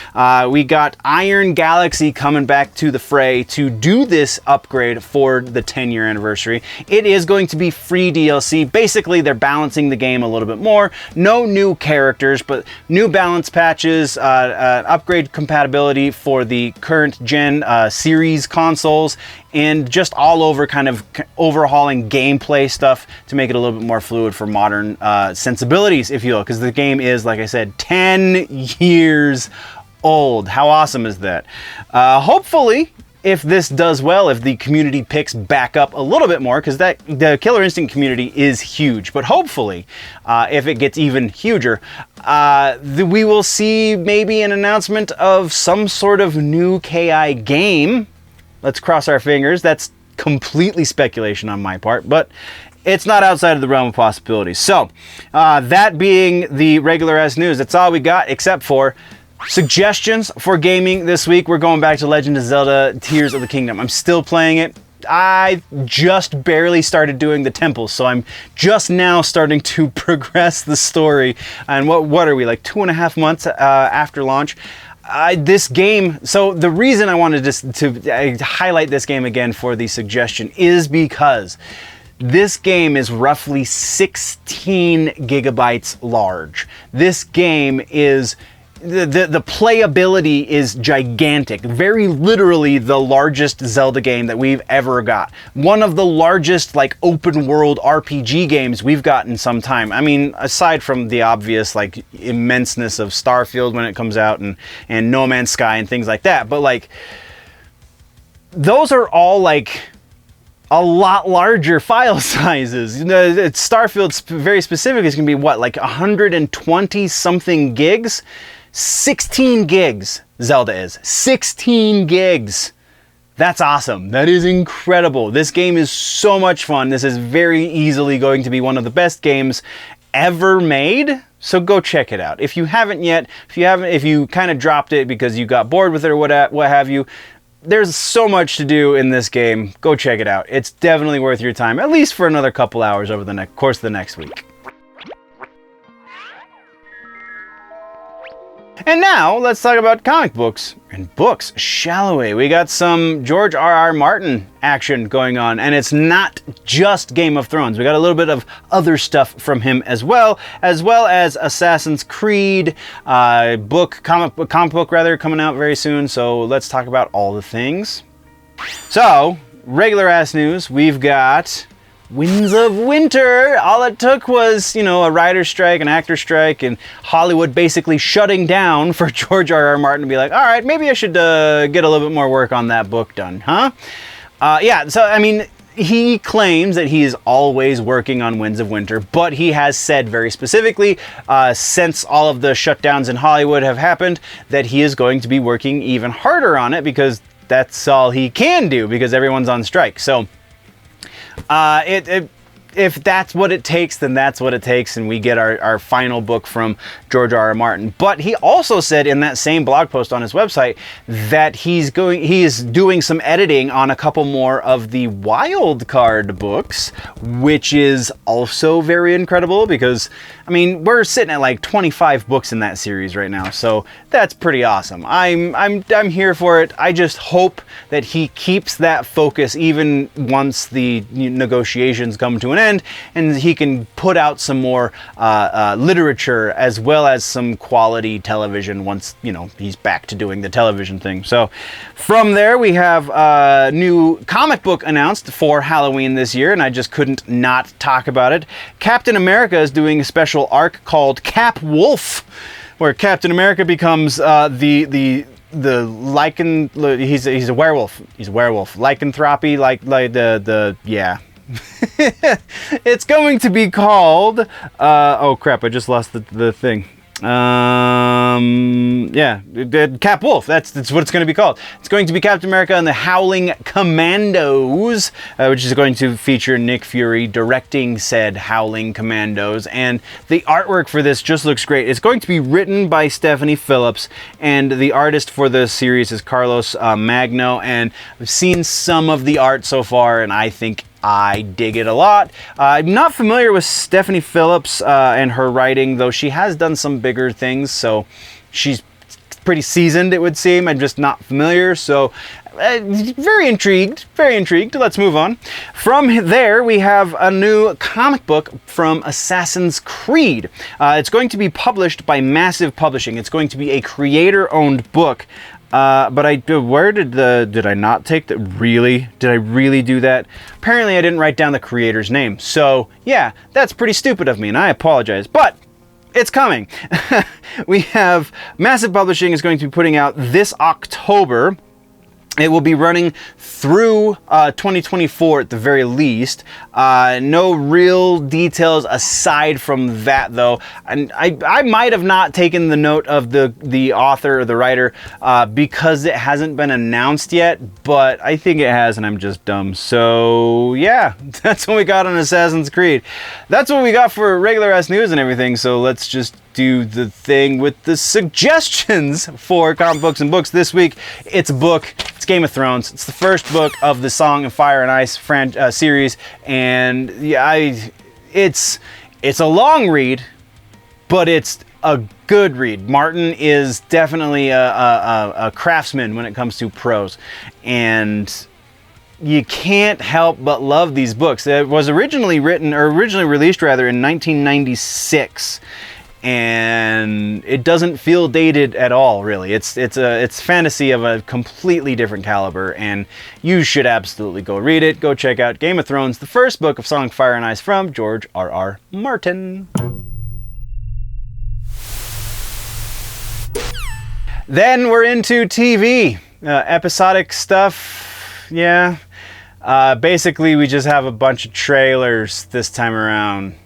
We got Iron Galaxy coming back to the fray to do this upgrade for the 10-year anniversary. It is going to be free DLC. Basically, they're balancing the game a little bit more. No new characters, but new balance patches, upgrade compatibility for the current gen series consoles, and just all over kind of overhauling gameplay stuff to make it a little bit more fluid for modern sensibilities, if you will, because the game is, like I said, 10 years old. How awesome is that? Hopefully, if this does well, if the community picks back up a little bit more, because the Killer Instinct community is huge, but hopefully, if it gets even huger, we will see maybe an announcement of some sort of new KI game. Let's cross our fingers. That's completely speculation on my part, but it's not outside of the realm of possibilities. So, that being the regular ass news, that's all we got except for suggestions for gaming this week. We're going back to Legend of Zelda Tears of the Kingdom. I'm still playing it. I just barely started doing the temples, so I'm just now starting to progress the story. And what are we, like 2.5 months after launch? This game, so the reason I wanted to highlight this game again for the suggestion is because this game is roughly 16 gigabytes large. This game is, the playability is gigantic. Very literally the largest Zelda game that we've ever got. One of the largest like open world RPG games we've got in some time. I mean, aside from the obvious like immenseness of Starfield when it comes out and No Man's Sky and things like that, but like those are all like a lot larger file sizes. You know, Starfield's very specific is going to be what, like 120 something gigs? 16 gigs Zelda is. 16 gigs. That's awesome. That is incredible. This game is so much fun. This is very easily going to be one of the best games ever made. So go check it out. If you haven't yet, if you kind of dropped it because you got bored with it or what have you, there's so much to do in this game. Go check it out. It's definitely worth your time, at least for another couple hours over the course of the next week. And now, let's talk about comic books and books, shall we? We got some George R.R. Martin action going on, and it's not just Game of Thrones. We got a little bit of other stuff from him as well as Assassin's Creed comic book coming out very soon. So let's talk about all the things. So, regular ass news, we've got Winds of Winter. All it took was, a writer's strike, an actor strike, and Hollywood basically shutting down for George R.R. Martin to be like, all right, maybe I should get a little bit more work on that book done, huh? He claims that he is always working on Winds of Winter, but he has said very specifically, since all of the shutdowns in Hollywood have happened, that he is going to be working even harder on it because that's all he can do because everyone's on strike. So, if that's what it takes, then that's what it takes, and we get our final book from George R.R. Martin. But he also said in that same blog post on his website that he is doing some editing on a couple more of the wild card books, which is also very incredible because, we're sitting at like 25 books in that series right now, so that's pretty awesome. I'm here for it. I just hope that he keeps that focus even once the negotiations come to an end, and he can put out some more literature as well as some quality television once he's back to doing the television thing. So from there we have a new comic book announced for Halloween this year, and I just couldn't not talk about it. Captain America is doing a special arc called Cap Wolf, where Captain America becomes the lichen. He's a werewolf. He's a werewolf. Lycanthropy, yeah. It's going to be called oh crap, I just lost the thing. Cap Wolf, that's what it's going to be called. It's going to be Captain America and the Howling Commandos, which is going to feature Nick Fury directing said Howling Commandos, and the artwork for this just looks great. It's going to be written by Stephanie Phillips, and the artist for the series is Carlos Magno, and I've seen some of the art so far, and I think I dig it a lot. I'm not familiar with Stephanie Phillips and her writing, though she has done some bigger things, so she's pretty seasoned, it would seem. I'm just not familiar, so very intrigued. Let's move on. From there, we have a new comic book from Assassin's Creed. It's going to be published by Massive Publishing. It's going to be a creator-owned book. But did I not take the, really? Did I really do that? Apparently I didn't write down the creator's name. So yeah, that's pretty stupid of me, and I apologize, but it's coming. We have Massive Publishing is going to be putting out this October. It will be running through 2024 at the very least. No real details aside from that, though. And I might have not taken the note of the author or the writer because it hasn't been announced yet, but I think it has, and I'm just dumb. So yeah, that's what we got on Assassin's Creed. That's what we got for regular ass news and everything. So let's just do the thing with the suggestions for comic books and books this week. It's a book. It's Game of Thrones. It's the first book of the Song of Fire and Ice series, and yeah, it's a long read, but it's a good read. Martin is definitely a craftsman when it comes to prose, and you can't help but love these books. It was originally released in 1996. And it doesn't feel dated at all, really. It's fantasy of a completely different caliber, and you should absolutely go read it. Go check out Game of Thrones, the first book of Song of Fire and Ice from George R.R. Martin. Then we're into TV, episodic stuff. Yeah, basically we just have a bunch of trailers this time around,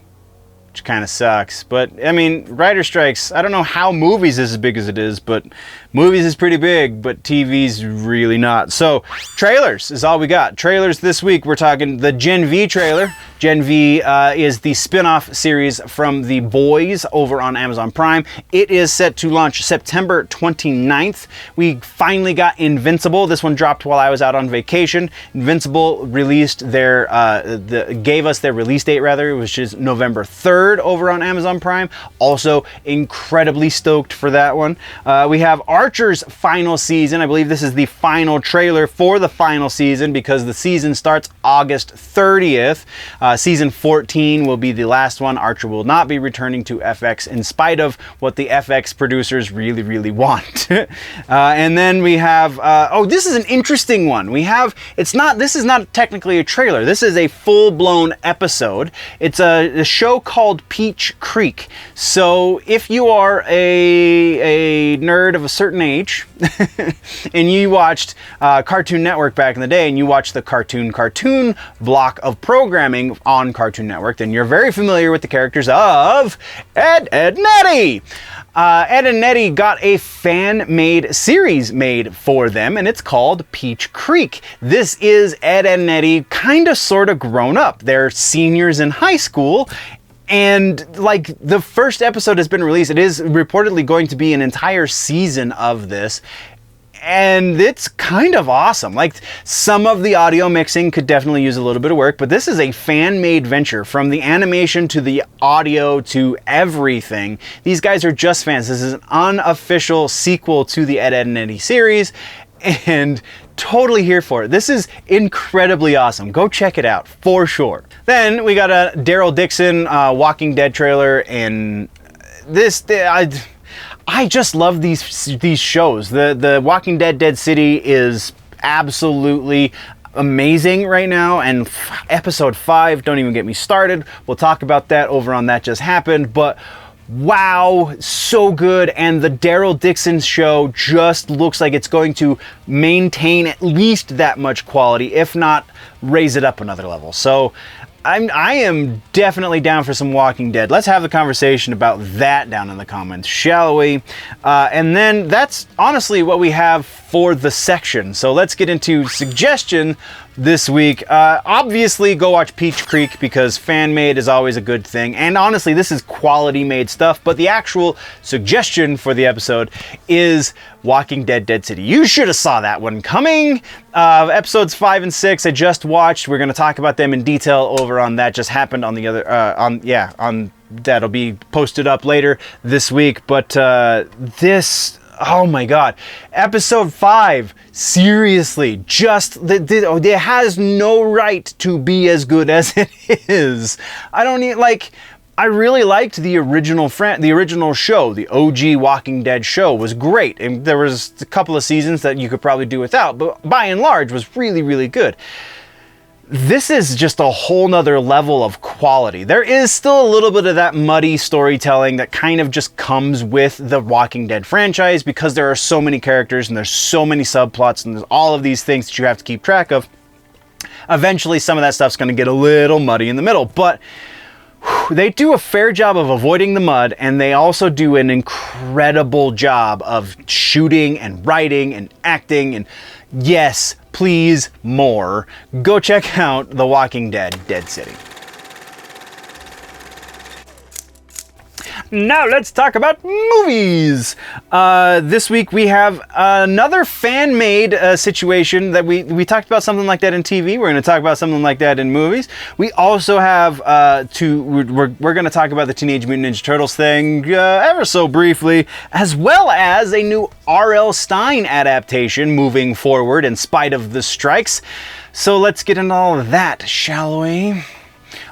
which kind of sucks. But I mean, writer strikes, I don't know how movies is as big as it is, but movies is pretty big, but TV's really not. So trailers is all we got. Trailers this week, we're talking the Gen V trailer. Gen V is the spin-off series from The Boys over on Amazon Prime. It is set to launch September 29th. We finally got Invincible. This one dropped while I was out on vacation. Invincible released gave us their release date, which is November 3rd over on Amazon Prime. Also incredibly stoked for that one. We have Archer's final season. I believe this is the final trailer for the final season because the season starts August 30th. Season 14 will be the last one. Archer will not be returning to FX in spite of what the FX producers really, really want. And then we have, oh, this is an interesting one. This is not technically a trailer. This is a full-blown episode. It's a show called Peach Creek. So if you are a nerd of a certain age and you watched Cartoon Network back in the day, and you watched the cartoon block of programming on Cartoon Network, then you're very familiar with the characters of Ed, Edd n Eddy. Ed and Eddy got a fan-made series made for them, and it's called Peach Creek. This is Ed, Edd n Eddy kind of sort of grown up. They're seniors in high school, and like the first episode has been released. It is reportedly going to be an entire season of this. And it's kind of awesome. Like, some of the audio mixing could definitely use a little bit of work, but this is a fan-made venture, from the animation to the audio to everything. These guys are just fans. This is an unofficial sequel to the Ed, Edd n Eddy series, and totally here for it. This is incredibly awesome. Go check it out for sure. Then we got a Daryl Dixon Walking Dead trailer, and I just love these shows. The Walking Dead Dead City is absolutely amazing right now, and episode 5, don't even get me started. We'll talk about that over on That Just Happened, but wow, so good. And the Daryl Dixon show just looks like it's going to maintain at least that much quality, if not raise it up another level. So I am definitely down for some Walking Dead. Let's have the conversation about that down in the comments, shall we? And then that's honestly what we have for the section. So let's get into suggestion this week. Obviously, go watch Peach Creek, because fan-made is always a good thing. And honestly, this is quality-made stuff. But the actual suggestion for the episode is Walking Dead Dead City. You should have saw that one coming. Episodes 5 and 6 I just watched. We're going to talk about them in detail over on That Just Happened on the other, on that'll be posted up later this week. But this, oh my God, episode 5, seriously, it has no right to be as good as it is. I really liked the original show. The OG Walking Dead show was great, and there was a couple of seasons that you could probably do without, but by and large was really, really good. This is just a whole nother level of quality. There is still a little bit of that muddy storytelling that kind of just comes with the Walking Dead franchise, because there are so many characters and there's so many subplots and there's all of these things that you have to keep track of. Eventually, some of that stuff's going to get a little muddy in the middle, but they do a fair job of avoiding the mud, and they also do an incredible job of shooting and writing and acting, and yes, please, more. Go check out The Walking Dead Dead City. Now let's talk about movies. This week we have another fan-made situation that we talked about something like that in TV. We're going to talk about something like that in movies. We also have we're going to talk about the Teenage Mutant Ninja Turtles thing ever so briefly, as well as a new R.L. Stine adaptation moving forward in spite of the strikes. So let's get into all of that, shall we?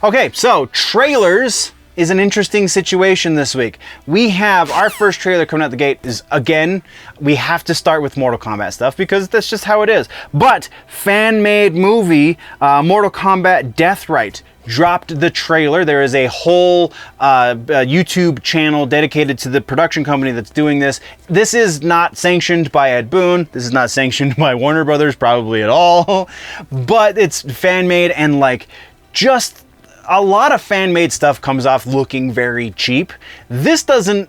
Okay, so trailers is an interesting situation this week. We have our first trailer coming out the gate is, again, we have to start with Mortal Kombat stuff because that's just how it is. But fan-made movie, Mortal Kombat Deathrite, dropped the trailer. There is a whole YouTube channel dedicated to the production company that's doing this. This is not sanctioned by Ed Boon. This is not sanctioned by Warner Brothers probably at all. But it's fan-made, and like, just a lot of fan-made stuff comes off looking very cheap. This doesn't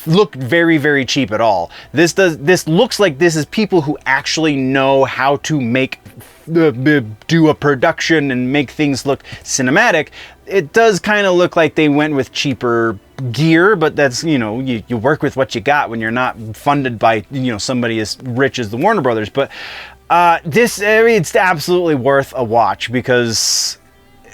look very, very cheap at all. This looks like this is people who actually know how to do a production and make things look cinematic. It does kind of look like they went with cheaper gear, but that's, you work with what you got when you're not funded by, somebody as rich as the Warner Brothers. But it's absolutely worth a watch, because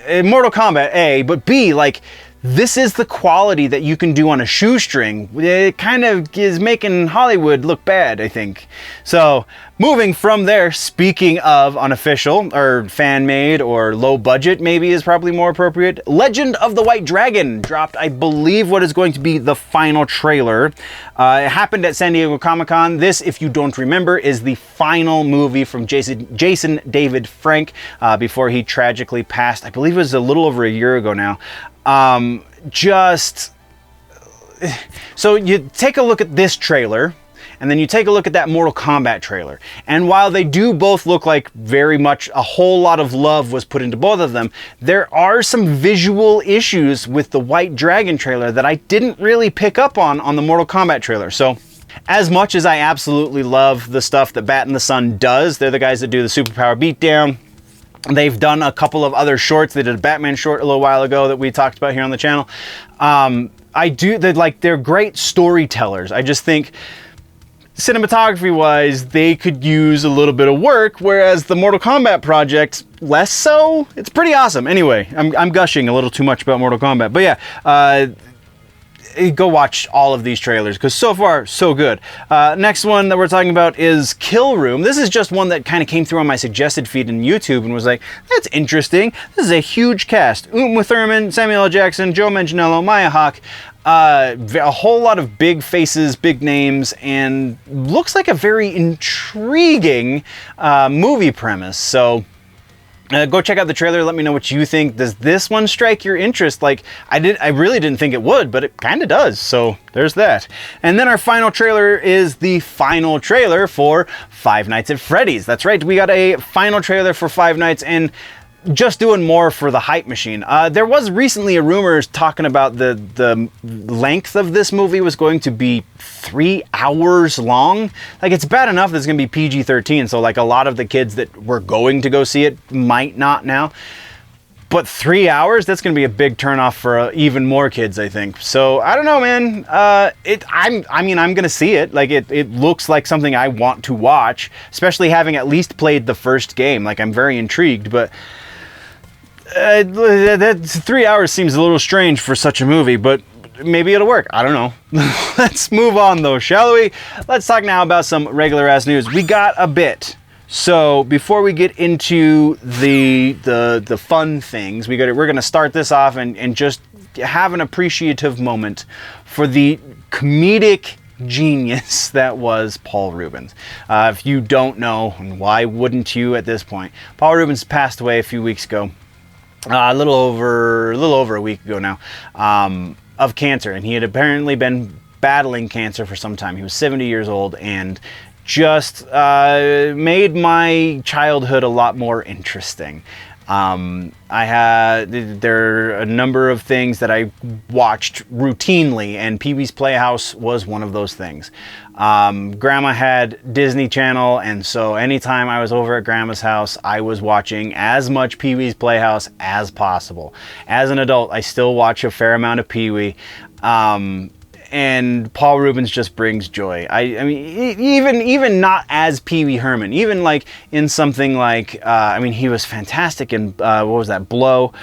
Mortal Kombat, A, but B, like, this is the quality that you can do on a shoestring. It kind of is making Hollywood look bad, I think. So moving from there, speaking of unofficial or fan-made or low budget, maybe is probably more appropriate. Legend of the White Dragon dropped, I believe, what is going to be the final trailer. It happened at San Diego Comic-Con. This, if you don't remember, is the final movie from Jason David Frank before he tragically passed. I believe it was a little over a year ago now. So you take a look at this trailer, and then you take a look at that Mortal Kombat trailer. And while they do both look like very much a whole lot of love was put into both of them, there are some visual issues with the White Dragon trailer that I didn't really pick up on the Mortal Kombat trailer. So as much as I absolutely love the stuff that Bat and the Sun does, they're the guys that do the Superpower Beatdown. They've done a couple of other shorts. They did a Batman short a little while ago that we talked about here on the channel. They're great storytellers. I just think cinematography wise, they could use a little bit of work, whereas the Mortal Kombat project, less so. It's pretty awesome. Anyway, I'm gushing a little too much about Mortal Kombat, but yeah, go watch all of these trailers because so far so good. Next one that we're talking about is Kill Room. This is just one that kind of came through on my suggested feed in YouTube and was like, that's interesting. This is a huge cast. Uma Thurman, Samuel L. Jackson, Joe Manganiello, Maya Hawke. A whole lot of big faces, big names, and looks like a very intriguing movie premise. So go check out the trailer. Let me know what you think. Does this one strike your interest? Like I really didn't think it would, but it kind of does. So there's that. And then our final trailer is the final trailer for Five Nights at Freddy's. That's right. We got a final trailer for Five Nights, and just doing more for the hype machine. There was recently a rumor talking about the length of this movie was going to be 3 hours long. Like, it's bad enough that it's going to be PG-13, so like a lot of the kids that were going to go see it might not now. But 3 hours, that's going to be a big turnoff for even more kids, I think. So I don't know, man. I'm going to see it. Like it looks like something I want to watch, especially having at least played the first game. Like, I'm very intrigued, but that 3 hours seems a little strange for such a movie, but maybe it'll work. I don't know. Let's move on though, shall we? Let's talk now about some regular ass news. We got a bit. So before we get into the fun things, we're gonna start this off and just have an appreciative moment for the comedic genius that was Paul Reubens. If you don't know, and why wouldn't you at this point? Paul Reubens passed away a few weeks ago. A little over a week ago now, of cancer, and he had apparently been battling cancer for some time. He was 70 years old and just made my childhood a lot more interesting. There are a number of things that I watched routinely, and Pee-wee's Playhouse was one of those things. Grandma had Disney Channel, and so anytime I was over at Grandma's house, I was watching as much Pee-wee's Playhouse as possible. As an adult, I still watch a fair amount of Pee-wee. And Paul Reubens just brings joy. I mean, even not as Pee Wee Herman, even like in something like, he was fantastic in, what was that, Blow.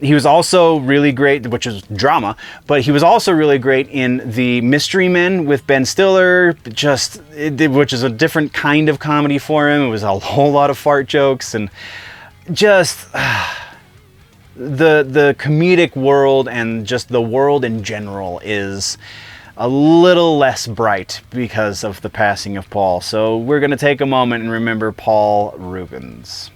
He was also really great, which is drama, but he was also really great in The Mystery Men with Ben Stiller, which is a different kind of comedy for him. It was a whole lot of fart jokes and just... The comedic world and just the world in general is a little less bright because of the passing of Paul. So we're going to take a moment and remember Paul Reubens.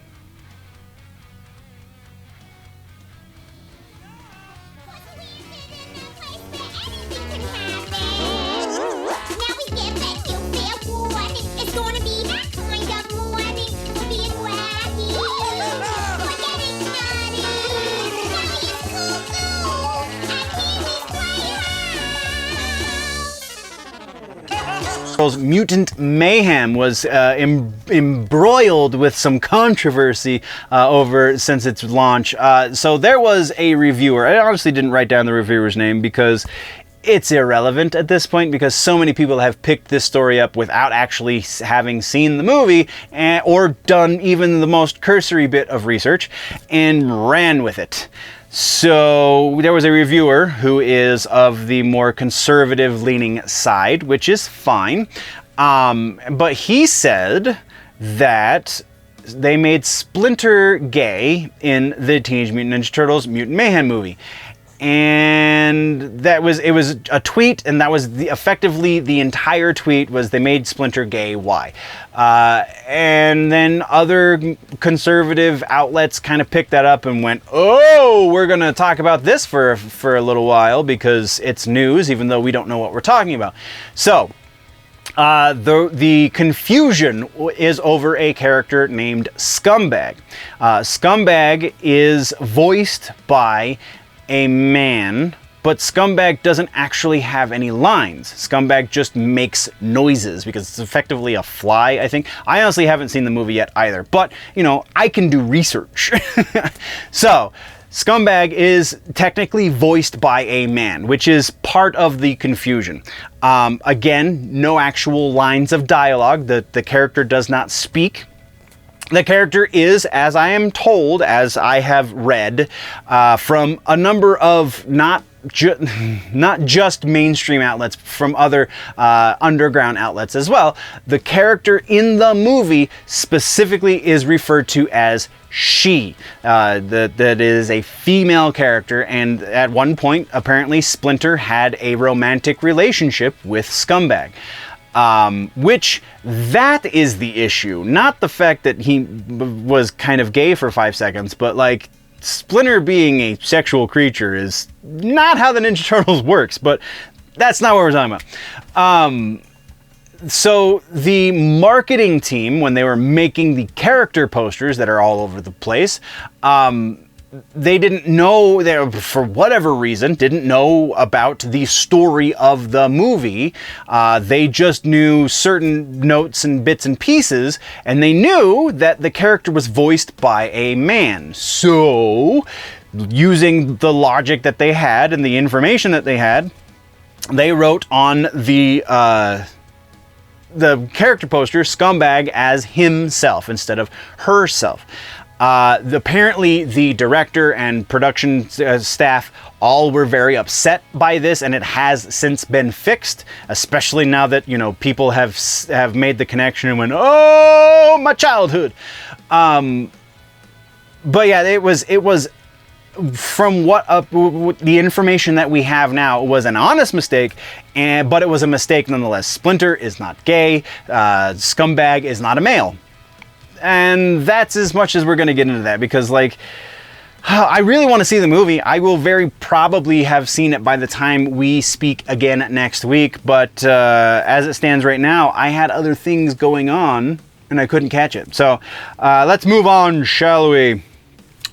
Mutant Mayhem was embroiled with some controversy since its launch. So there was a reviewer. I honestly didn't write down the reviewer's name because it's irrelevant at this point because so many people have picked this story up without actually having seen the movie or done even the most cursory bit of research and ran with it. So there was a reviewer who is of the more conservative leaning side, which is fine. But he said that they made Splinter gay in the Teenage Mutant Ninja Turtles Mutant Mayhem movie. And it was a tweet, and that was effectively the entire tweet was they made Splinter gay. Why? And then other conservative outlets kind of picked that up and went, oh, we're going to talk about this for a little while because it's news, even though we don't know what we're talking about. So the confusion is over a character named Scumbag. Scumbag is voiced by a man, but Scumbag doesn't actually have any lines. Scumbag just makes noises because it's effectively a fly, I think. I honestly haven't seen the movie yet either, but, you know, I can do research. So, Scumbag is technically voiced by a man, which is part of the confusion. Again, no actual lines of dialogue. The character does not speak. The character is, as I am told, as I have read, from a number of not just mainstream outlets, from other underground outlets as well. The character in the movie specifically is referred to as she. That is a female character, and at one point, apparently, Splinter had a romantic relationship with Scumbag. Which that is the issue, not the fact that he was kind of gay for 5 seconds, but like Splinter being a sexual creature is not how the Ninja Turtles works, but that's not what we're talking about. So the marketing team, when they were making the character posters that are all over the place, they didn't know, for whatever reason, didn't know about the story of the movie. They just knew certain notes and bits and pieces, and they knew that the character was voiced by a man. So, using the logic that they had and the information that they had, they wrote on the character poster Scumbag as himself instead of herself. Apparently the director and production staff all were very upset by this, and it has since been fixed, especially now that, you know, people have made the connection and went, oh, my childhood. But yeah, it was from the information that we have now, it was an honest mistake, but it was a mistake nonetheless. Splinter is not gay. Scumbag is not a male. And that's as much as we're going to get into that, because, like, I really want to see the movie. I will very probably have seen it by the time we speak again next week, but as it stands right now, I had other things going on, and I couldn't catch it. So, let's move on, shall we?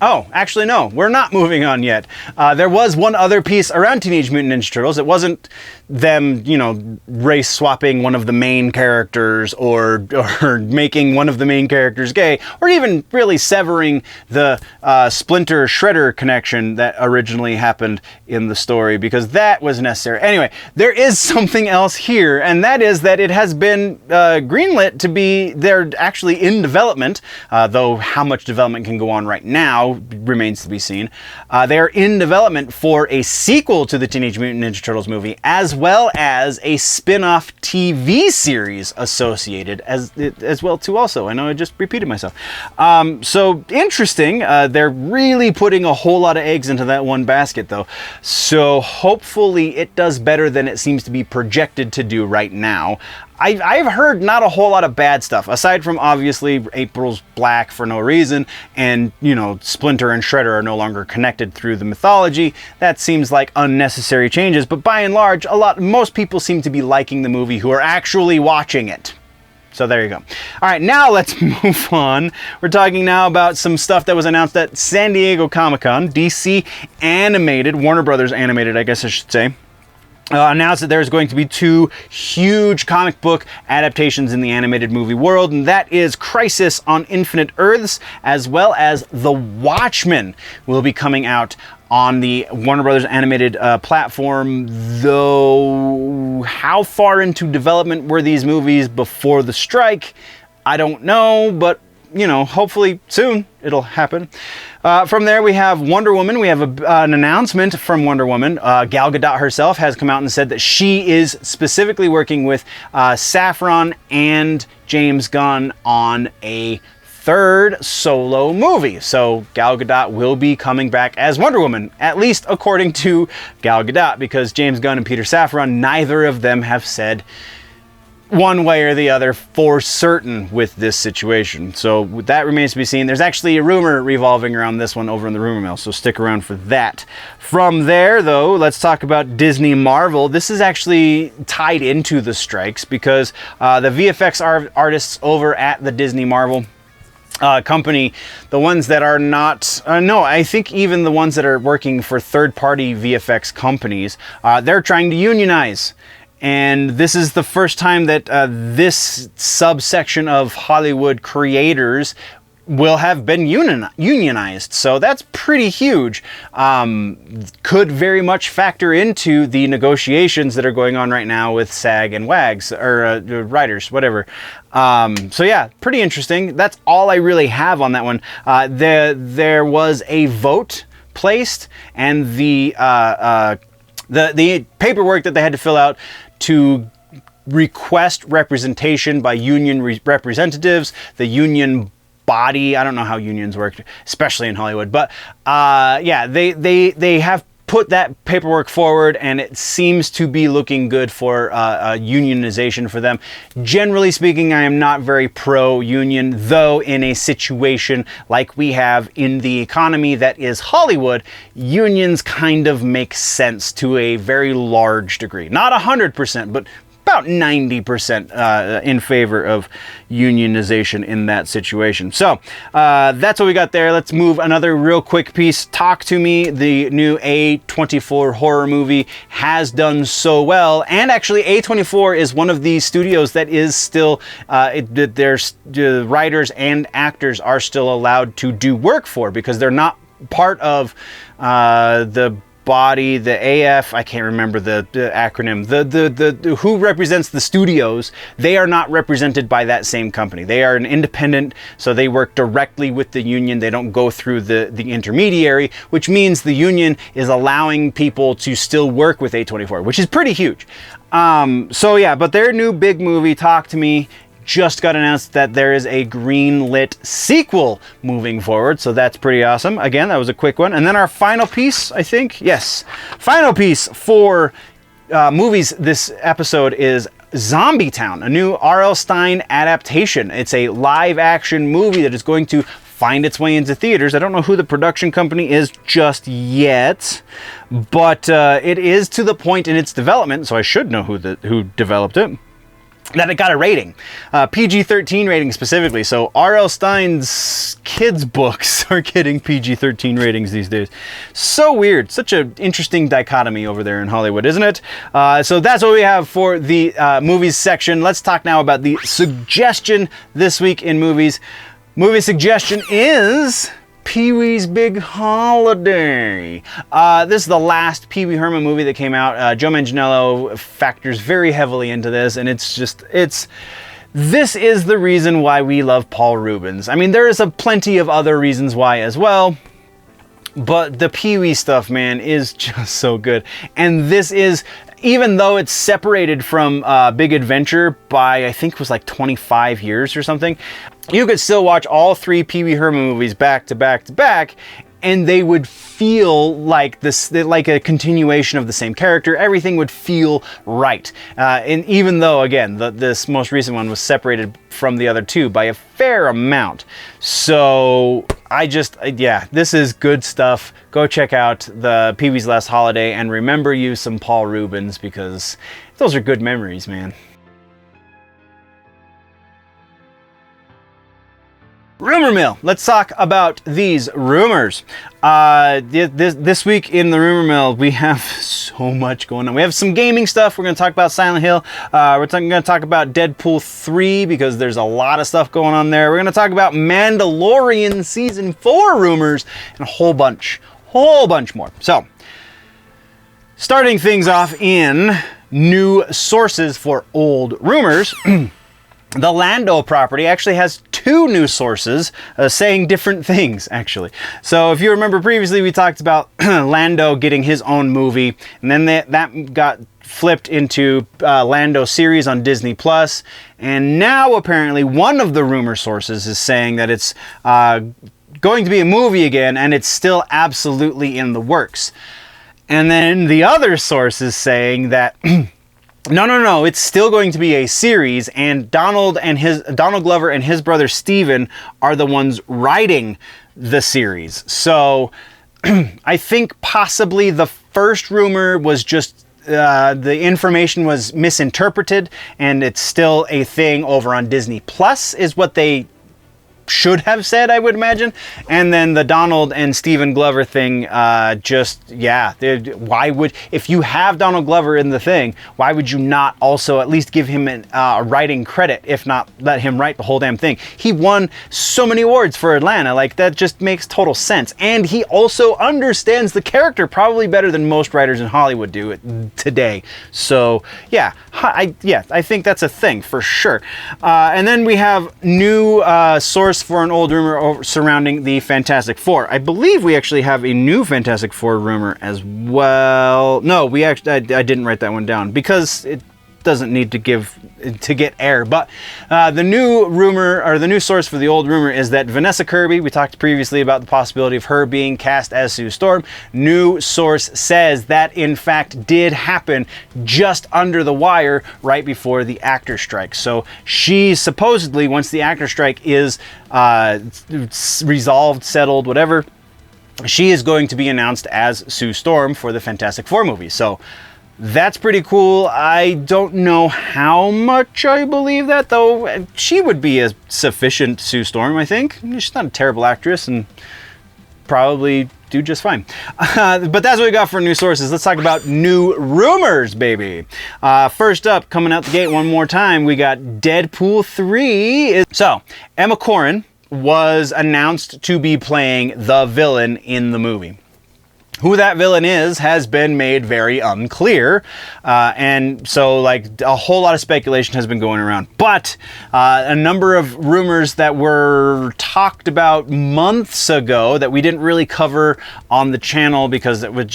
Oh, actually, no, we're not moving on yet. There was one other piece around Teenage Mutant Ninja Turtles. It wasn't them, you know, race swapping one of the main characters or making one of the main characters gay, or even really severing the Splinter Shredder connection that originally happened in the story, because that was necessary. Anyway, there is something else here, and that is that it has been greenlit to be, they're actually in development, though how much development can go on right now remains to be seen. They are in development for a sequel to the Teenage Mutant Ninja Turtles movie, as well as a spin-off TV series associated as well too also. I know I just repeated myself. So interesting. They're really putting a whole lot of eggs into that one basket though. So hopefully it does better than it seems to be projected to do right now. I've heard not a whole lot of bad stuff, aside from obviously April's black for no reason, and, you know, Splinter and Shredder are no longer connected through the mythology. That seems like unnecessary changes, but by and large, most people seem to be liking the movie who are actually watching it. So there you go. All right, now let's move on. We're talking now about some stuff that was announced at San Diego Comic-Con. DC Animated, Warner Brothers Animated, I guess I should say, announced that there's going to be 2 huge comic book adaptations in the animated movie world, and that is Crisis on Infinite Earths, as well as The Watchmen will be coming out on the Warner Brothers animated platform, though how far into development were these movies before the strike? I don't know, but you know, hopefully soon it'll happen. From there, we have Wonder Woman. We have an announcement from Wonder Woman. Gal Gadot herself has come out and said that she is specifically working with Saffron and James Gunn on a third solo movie. So Gal Gadot will be coming back as Wonder Woman, at least according to Gal Gadot, because James Gunn and Peter Safran, neither of them have said one way or the other for certain with this situation. So that remains to be seen. There's actually a rumor revolving around this one over in the rumor mill, so stick around for that. From there, though, let's talk about Disney Marvel. This is actually tied into the strikes because the VFX artists over at the Disney Marvel company, the ones that are not, no, I think even the ones that are working for third-party VFX companies, they're trying to unionize. And this is the first time that this subsection of Hollywood creators will have been unionized. So that's pretty huge. Could very much factor into the negotiations that are going on right now with SAG and WAGs, or writers, whatever. So yeah, pretty interesting. That's all I really have on that one. There was a vote placed, and the paperwork that they had to fill out to request representation by union representatives, the union body. I don't know how unions work, especially in Hollywood, but yeah, they have put that paperwork forward, and it seems to be looking good for unionization for them. Generally speaking, I am not very pro-union, though in a situation like we have in the economy that is Hollywood, unions kind of make sense to a very large degree. Not 100%, but about 90% in favor of unionization in that situation. So that's what we got there. Let's move another real quick piece. Talk to Me, the new A24 horror movie, has done so well. And actually, A24 is one of the studios that is still, the writers and actors are still allowed to do work for, because they're not part of the body, the AF, I can't remember the acronym, the who represents the studios. They are not represented by that same company. They are an independent, so they work directly with the union. They don't go through the intermediary, which means the union is allowing people to still work with A24, which is pretty huge. So yeah, but their new big movie, Talk to Me, just got announced that there is a green-lit sequel moving forward, so that's pretty awesome. Again, that was a quick one. And then our final piece, I think, yes, final piece for movies this episode is Zombie Town, a new R.L. Stine adaptation. It's a live-action movie that is going to find its way into theaters. I don't know who the production company is just yet, but it is to the point in its development, so I should know who developed it, that it got a rating, PG-13 rating specifically. So R.L. Stine's kids' books are getting PG-13 ratings these days. So weird. Such an interesting dichotomy over there in Hollywood, isn't it? So that's what we have for the movies section. Let's talk now about the suggestion this week in movies. Movie suggestion is Pee-wee's Big Holiday. This is the last Pee Wee Herman movie that came out. Joe Manganiello factors very heavily into this, and this is the reason why we love Paul Reubens. I mean, there is plenty of other reasons why as well, but the Pee-wee stuff, man, is just so good. And this is, even though it's separated from Big Adventure by, I think it was like 25 years or something, you could still watch all three Pee Wee Herman movies back to back to back, and they would feel like this, like a continuation of the same character. Everything would feel right. And even though, again, this most recent one was separated from the other two by a fair amount. So yeah, this is good stuff. Go check out the Pee-wee's Last Holiday and remember you some Paul Reubens, because those are good memories, man. Rumor mill. Let's talk about these rumors. This week in the rumor mill, we have so much going on. We have some gaming stuff. We're going to talk about Silent Hill. We're going to talk about Deadpool 3 because there's a lot of stuff going on there. We're going to talk about Mandalorian Season 4 rumors and a whole bunch whole bunch more. So, starting things off in new sources for old rumors, the Lando property actually has two new sources saying different things, actually. So if you remember previously, we talked about Lando getting his own movie, and then that got flipped into Lando series on Disney Plus, and now apparently one of the rumor sources is saying that it's going to be a movie again, and it's still absolutely in the works. And then the other source is saying that no, it's still going to be a series, and Donald Glover and his brother Steven are the ones writing the series. So I think possibly the first rumor was just the information was misinterpreted, and it's still a thing over on Disney Plus is what they should have said, I would imagine. And then the Donald and Steven Glover thing, why would, if you have Donald Glover in the thing, why would you not also at least give him a writing credit, if not let him write the whole damn thing? He won so many awards for Atlanta, like that just makes total sense. And he also understands the character probably better than most writers in Hollywood do it today. So yeah, I think that's a thing for sure. And then we have new source for an old rumor surrounding the Fantastic Four. I believe we actually have a new Fantastic Four rumor as well. No, we actually, I didn't write that one down because it doesn't need to get air. But the new rumor, or the new source for the old rumor, is that Vanessa Kirby, we talked previously about the possibility of her being cast as Sue Storm. New source says that in fact did happen just under the wire right before the actor strike. So she supposedly, once the actor strike is resolved, settled, whatever, she is going to be announced as Sue Storm for the Fantastic Four movie. So that's pretty cool. I don't know how much I believe that, though. She would be a sufficient Sue Storm, I think. She's not a terrible actress and probably do just fine. But that's what we got for new sources. Let's talk about new rumors, baby. First up, coming out the gate one more time, we got Deadpool 3. So, Emma Corrin was announced to be playing the villain in the movie. Who that villain is has been made very unclear, and so like a whole lot of speculation has been going around. But a number of rumors that were talked about months ago that we didn't really cover on the channel because it was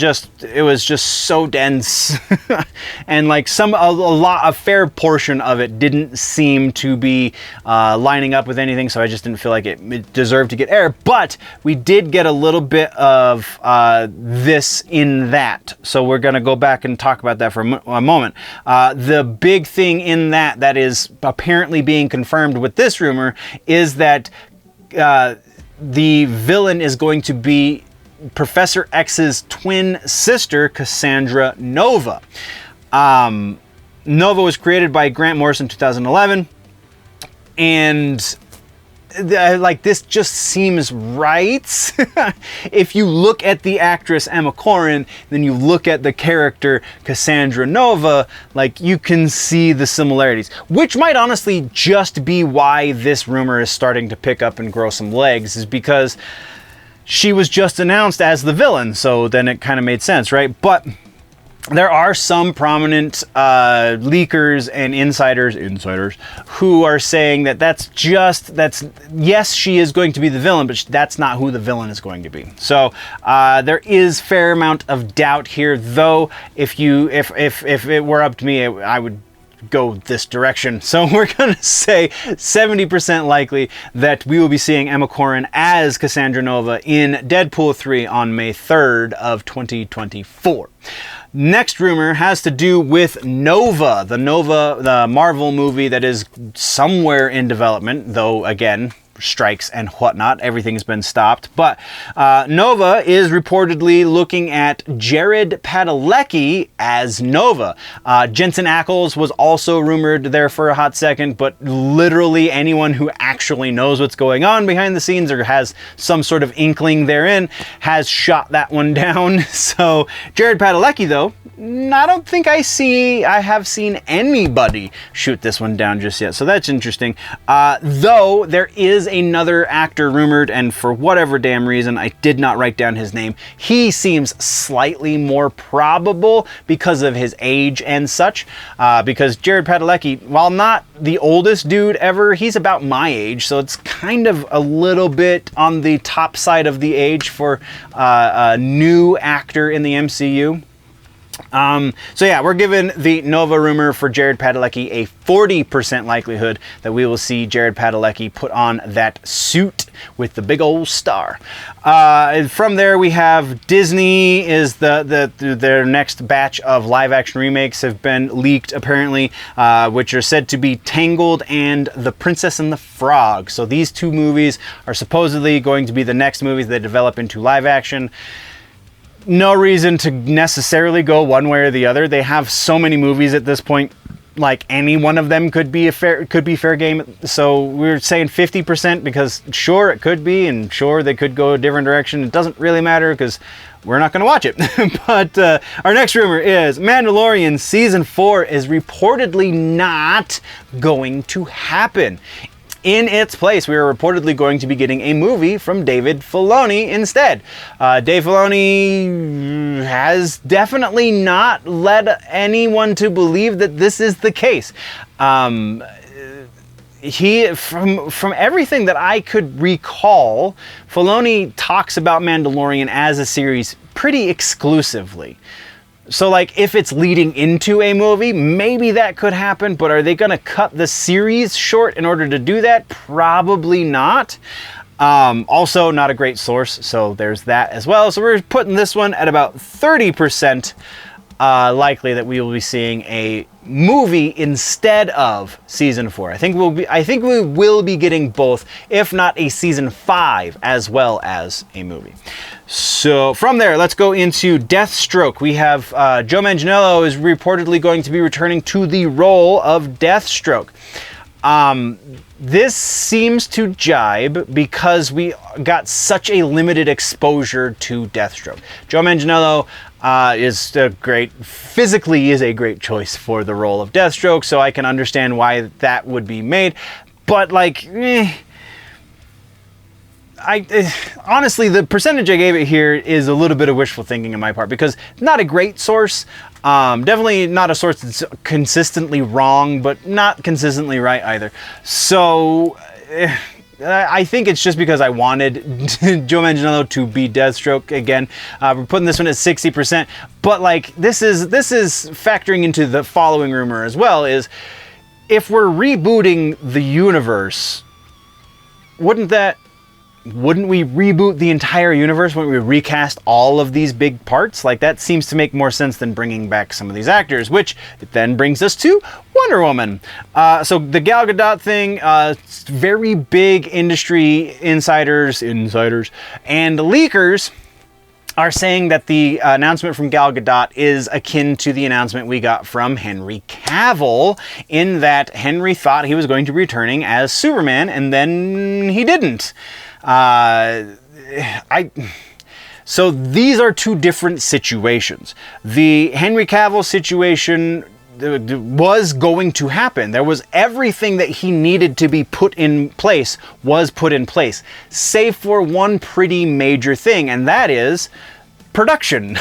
just so dense, and like a fair portion of it didn't seem to be lining up with anything. So I just didn't feel like it deserved to get air. But we did get a little bit of this in that, so we're going to go back and talk about that for a moment. The big thing in that is apparently being confirmed with this rumor is that the villain is going to be Professor X's twin sister, Cassandra Nova. Nova was created by Grant Morrison in 2011, and like this just seems right. If you look at the actress Emma Corrin, then you look at the character Cassandra Nova, like you can see the similarities, which might honestly just be why this rumor is starting to pick up and grow some legs, is because she was just announced as the villain, so then it kind of made sense, right? But there are some prominent leakers and insiders who are saying that yes, she is going to be the villain, but that's not who the villain is going to be. So there is fair amount of doubt here, though. If it were up to me, I would go this direction. So we're gonna say 70% likely that we will be seeing Emma Corrin as Cassandra Nova in Deadpool 3 on May 3rd of 2024. Next rumor has to do with Nova, the Marvel movie that is somewhere in development, though again, strikes and whatnot, everything's been stopped. But Nova is reportedly looking at Jared Padalecki as Nova. Jensen Ackles was also rumored there for a hot second, but literally anyone who actually knows what's going on behind the scenes or has some sort of inkling therein has shot that one down. So Jared Padalecki, though, I don't think I have seen anybody shoot this one down just yet. So that's interesting. Though there is is another actor rumored, and for whatever damn reason, I did not write down his name. He seems slightly more probable because of his age and such, because Jared Padalecki, while not the oldest dude ever, he's about my age, so it's kind of a little bit on the top side of the age for a new actor in the MCU. So yeah, we're giving the Nova rumor for Jared Padalecki a 40% likelihood that we will see Jared Padalecki put on that suit with the big old star. From there, we have Disney is their next batch of live-action remakes have been leaked, apparently, which are said to be Tangled and The Princess and the Frog. So these two movies are supposedly going to be the next movies they develop into live-action. No reason to necessarily go one way or the other. They have so many movies at this point, like any one of them could be fair game. So we're saying 50% because sure it could be, and sure they could go a different direction. It doesn't really matter because we're not going to watch it. But our next rumor is Mandalorian Season 4 is reportedly not going to happen. In its place, we are reportedly going to be getting a movie from David Filoni instead. Dave Filoni has definitely not led anyone to believe that this is the case. He, from everything that I could recall, Filoni talks about Mandalorian as a series pretty exclusively. So, like, if it's leading into a movie, maybe that could happen, but are they going to cut the series short in order to do that? Probably not. Also, not a great source, so there's that as well. So we're putting this one at about 30% likely that we will be seeing a movie instead of season 4. I think we will be getting both, if not a season 5 as well as a movie. So from there, let's go into Deathstroke. We have Joe Manganiello is reportedly going to be returning to the role of Deathstroke. This seems to jibe because we got such a limited exposure to Deathstroke. Joe Manganiello is a great choice for the role of Deathstroke, so I can understand why that would be made. But like, honestly, the percentage I gave it here is a little bit of wishful thinking on my part because not a great source. Definitely not a source that's consistently wrong, but not consistently right either. So I think it's just because I wanted Joe Manganiello to be Deathstroke again. We're putting this one at 60%, but like this is factoring into the following rumor as well. Is if we're rebooting the universe, wouldn't we reboot the entire universe? Wouldn't we recast all of these big parts? Like, that seems to make more sense than bringing back some of these actors, which then brings us to Wonder Woman. So the Gal Gadot thing, very big industry insiders and leakers are saying that the announcement from Gal Gadot is akin to the announcement we got from Henry Cavill, in that Henry thought he was going to be returning as Superman, and then he didn't. So these are two different situations. The Henry Cavill situation was going to happen. There was everything that he needed to be put in place was put in place, save for one pretty major thing, and that is production.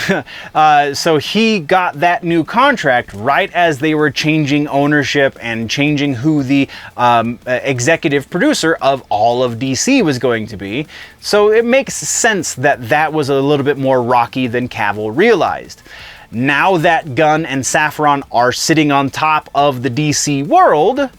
So he got that new contract right as they were changing ownership and changing who the executive producer of all of DC was going to be. So it makes sense that that was a little bit more rocky than Cavill realized. Now that Gunn and Safran are sitting on top of the DC world,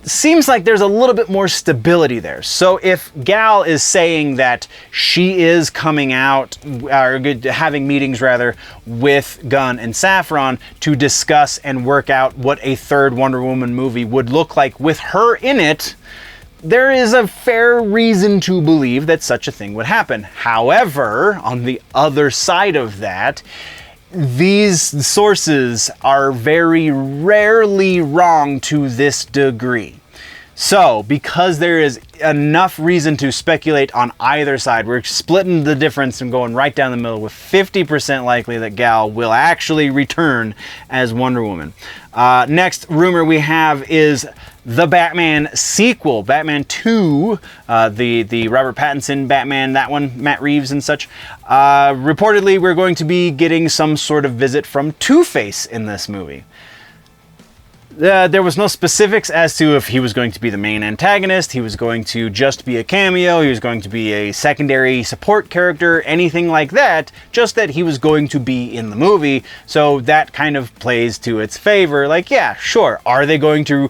seems like there's a little bit more stability there. So if Gal is saying that she is coming out, or having meetings rather, with Gunn and Safran to discuss and work out what a third Wonder Woman movie would look like with her in it, there is a fair reason to believe that such a thing would happen. However, on the other side of that, these sources are very rarely wrong to this degree. So, because there is enough reason to speculate on either side, we're splitting the difference and going right down the middle with 50% likely that Gal will actually return as Wonder Woman. Next rumor we have is the Batman sequel, Batman 2, the Robert Pattinson Batman, that one, Matt Reeves and such. Reportedly, we're going to be getting some sort of visit from Two-Face in this movie. There was no specifics as to if he was going to be the main antagonist, he was going to just be a cameo, he was going to be a secondary support character, anything like that, just that he was going to be in the movie, so that kind of plays to its favor. Like, yeah, sure, are they going to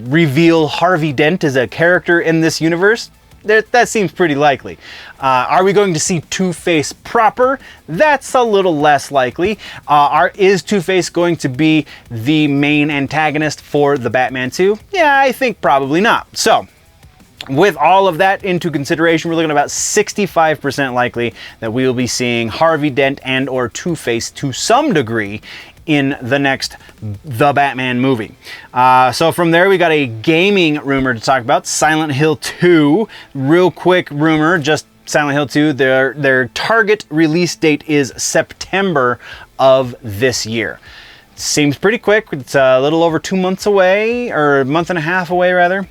reveal Harvey Dent as a character in this universe? That seems pretty likely. Are we going to see Two-Face proper? That's a little less likely. Is Two-Face going to be the main antagonist for the Batman 2? Yeah, I think probably not. So, with all of that into consideration, we're looking at about 65% likely that we will be seeing Harvey Dent and or Two-Face to some degree in the next The Batman movie. So from there, we got a gaming rumor to talk about, Silent Hill 2. Real quick rumor, just Silent Hill 2, their target release date is September of this year. Seems pretty quick. It's a little over 2 months away, or a month and a half away rather.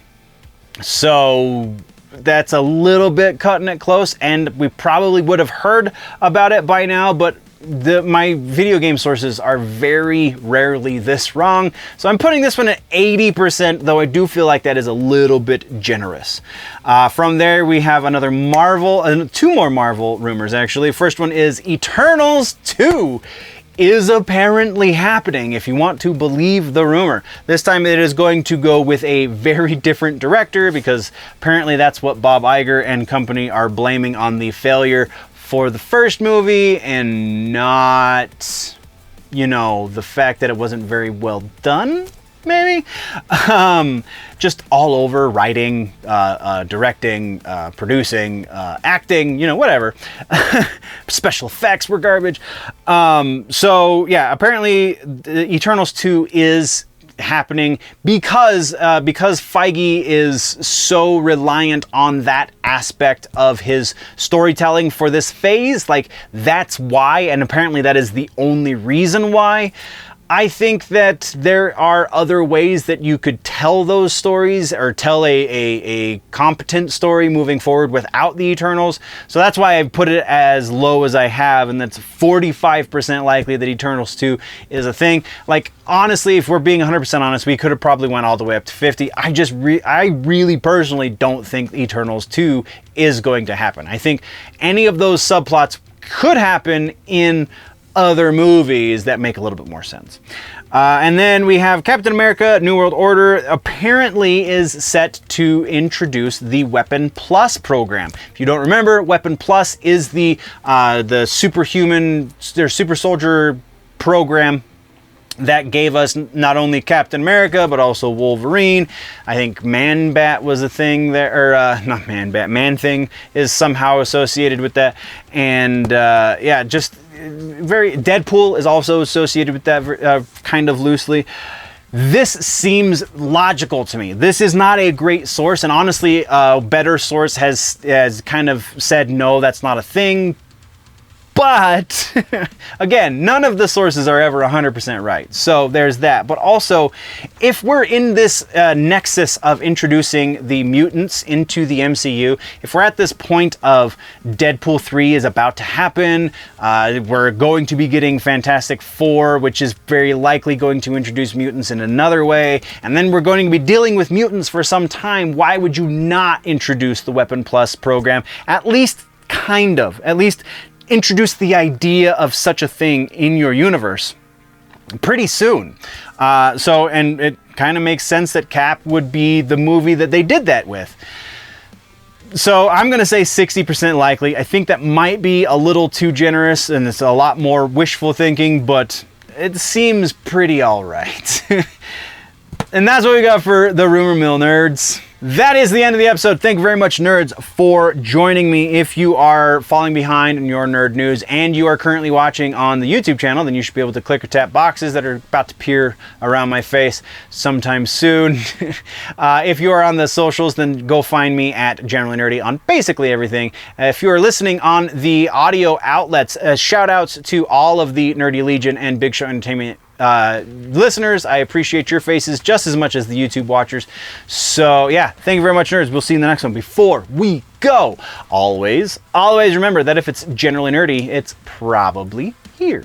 So that's a little bit cutting it close, and we probably would have heard about it by now, but my video game sources are very rarely this wrong, so I'm putting this one at 80%, though I do feel like that is a little bit generous. From there, we have another Marvel, two more Marvel rumors actually. First one is Eternals 2 is apparently happening, if you want to believe the rumor. This time it is going to go with a very different director, because apparently that's what Bob Iger and company are blaming on the failure for the first movie, and not, you know, the fact that it wasn't very well done, maybe? Just all over, writing, directing, producing, acting, you know, whatever. Special effects were garbage. So yeah, apparently Eternals 2 is happening because Feige is so reliant on that aspect of his storytelling for this phase. Like, that's why, and apparently that is the only reason why. I think that there are other ways that you could tell those stories, or tell a competent story moving forward without the Eternals. So that's why I've put it as low as I have, and that's 45% likely that Eternals 2 is a thing. Like, honestly, if we're being 100% honest, we could have probably went all the way up to 50. I really personally don't think Eternals 2 is going to happen. I think any of those subplots could happen in other movies that make a little bit more sense. And then we have Captain America New World Order apparently is set to introduce the Weapon Plus program. If you don't remember, Weapon Plus is the superhuman, their super soldier program that gave us not only Captain America, but also Wolverine. I think Man-Bat was a thing there, or not Man-Bat, Man-Thing is somehow associated with that. And yeah, just very, Deadpool is also associated with that kind of loosely. This seems logical to me. This is not a great source, and honestly, a better source has kind of said, no, that's not a thing. But, again, none of the sources are ever 100% right. So there's that. But also, if we're in this nexus of introducing the mutants into the MCU, if we're at this point of Deadpool 3 is about to happen, we're going to be getting Fantastic Four, which is very likely going to introduce mutants in another way, and then we're going to be dealing with mutants for some time, why would you not introduce the Weapon Plus program? At least, kind of. At least introduce the idea of such a thing in your universe pretty soon. And it kind of makes sense that Cap would be the movie that they did that with. So I'm going to say 60% likely. I think that might be a little too generous, and it's a lot more wishful thinking, but it seems pretty all right. And that's what we got for the Rumor Mill, nerds. That is the end of the episode. Thank you very much, nerds, for joining me. If you are falling behind in your nerd news and you are currently watching on the YouTube channel, then you should be able to click or tap boxes that are about to appear around my face sometime soon. If you are on the socials, then go find me at Generally Nerdy on basically everything. If you are listening on the audio outlets, shout outs to all of the Nerdy Legion and Big Show Entertainment listeners. I appreciate your faces just as much as the YouTube watchers. So yeah, thank you very much, nerds. We'll see you in the next one. Before we go, always remember that if it's generally nerdy, it's probably here.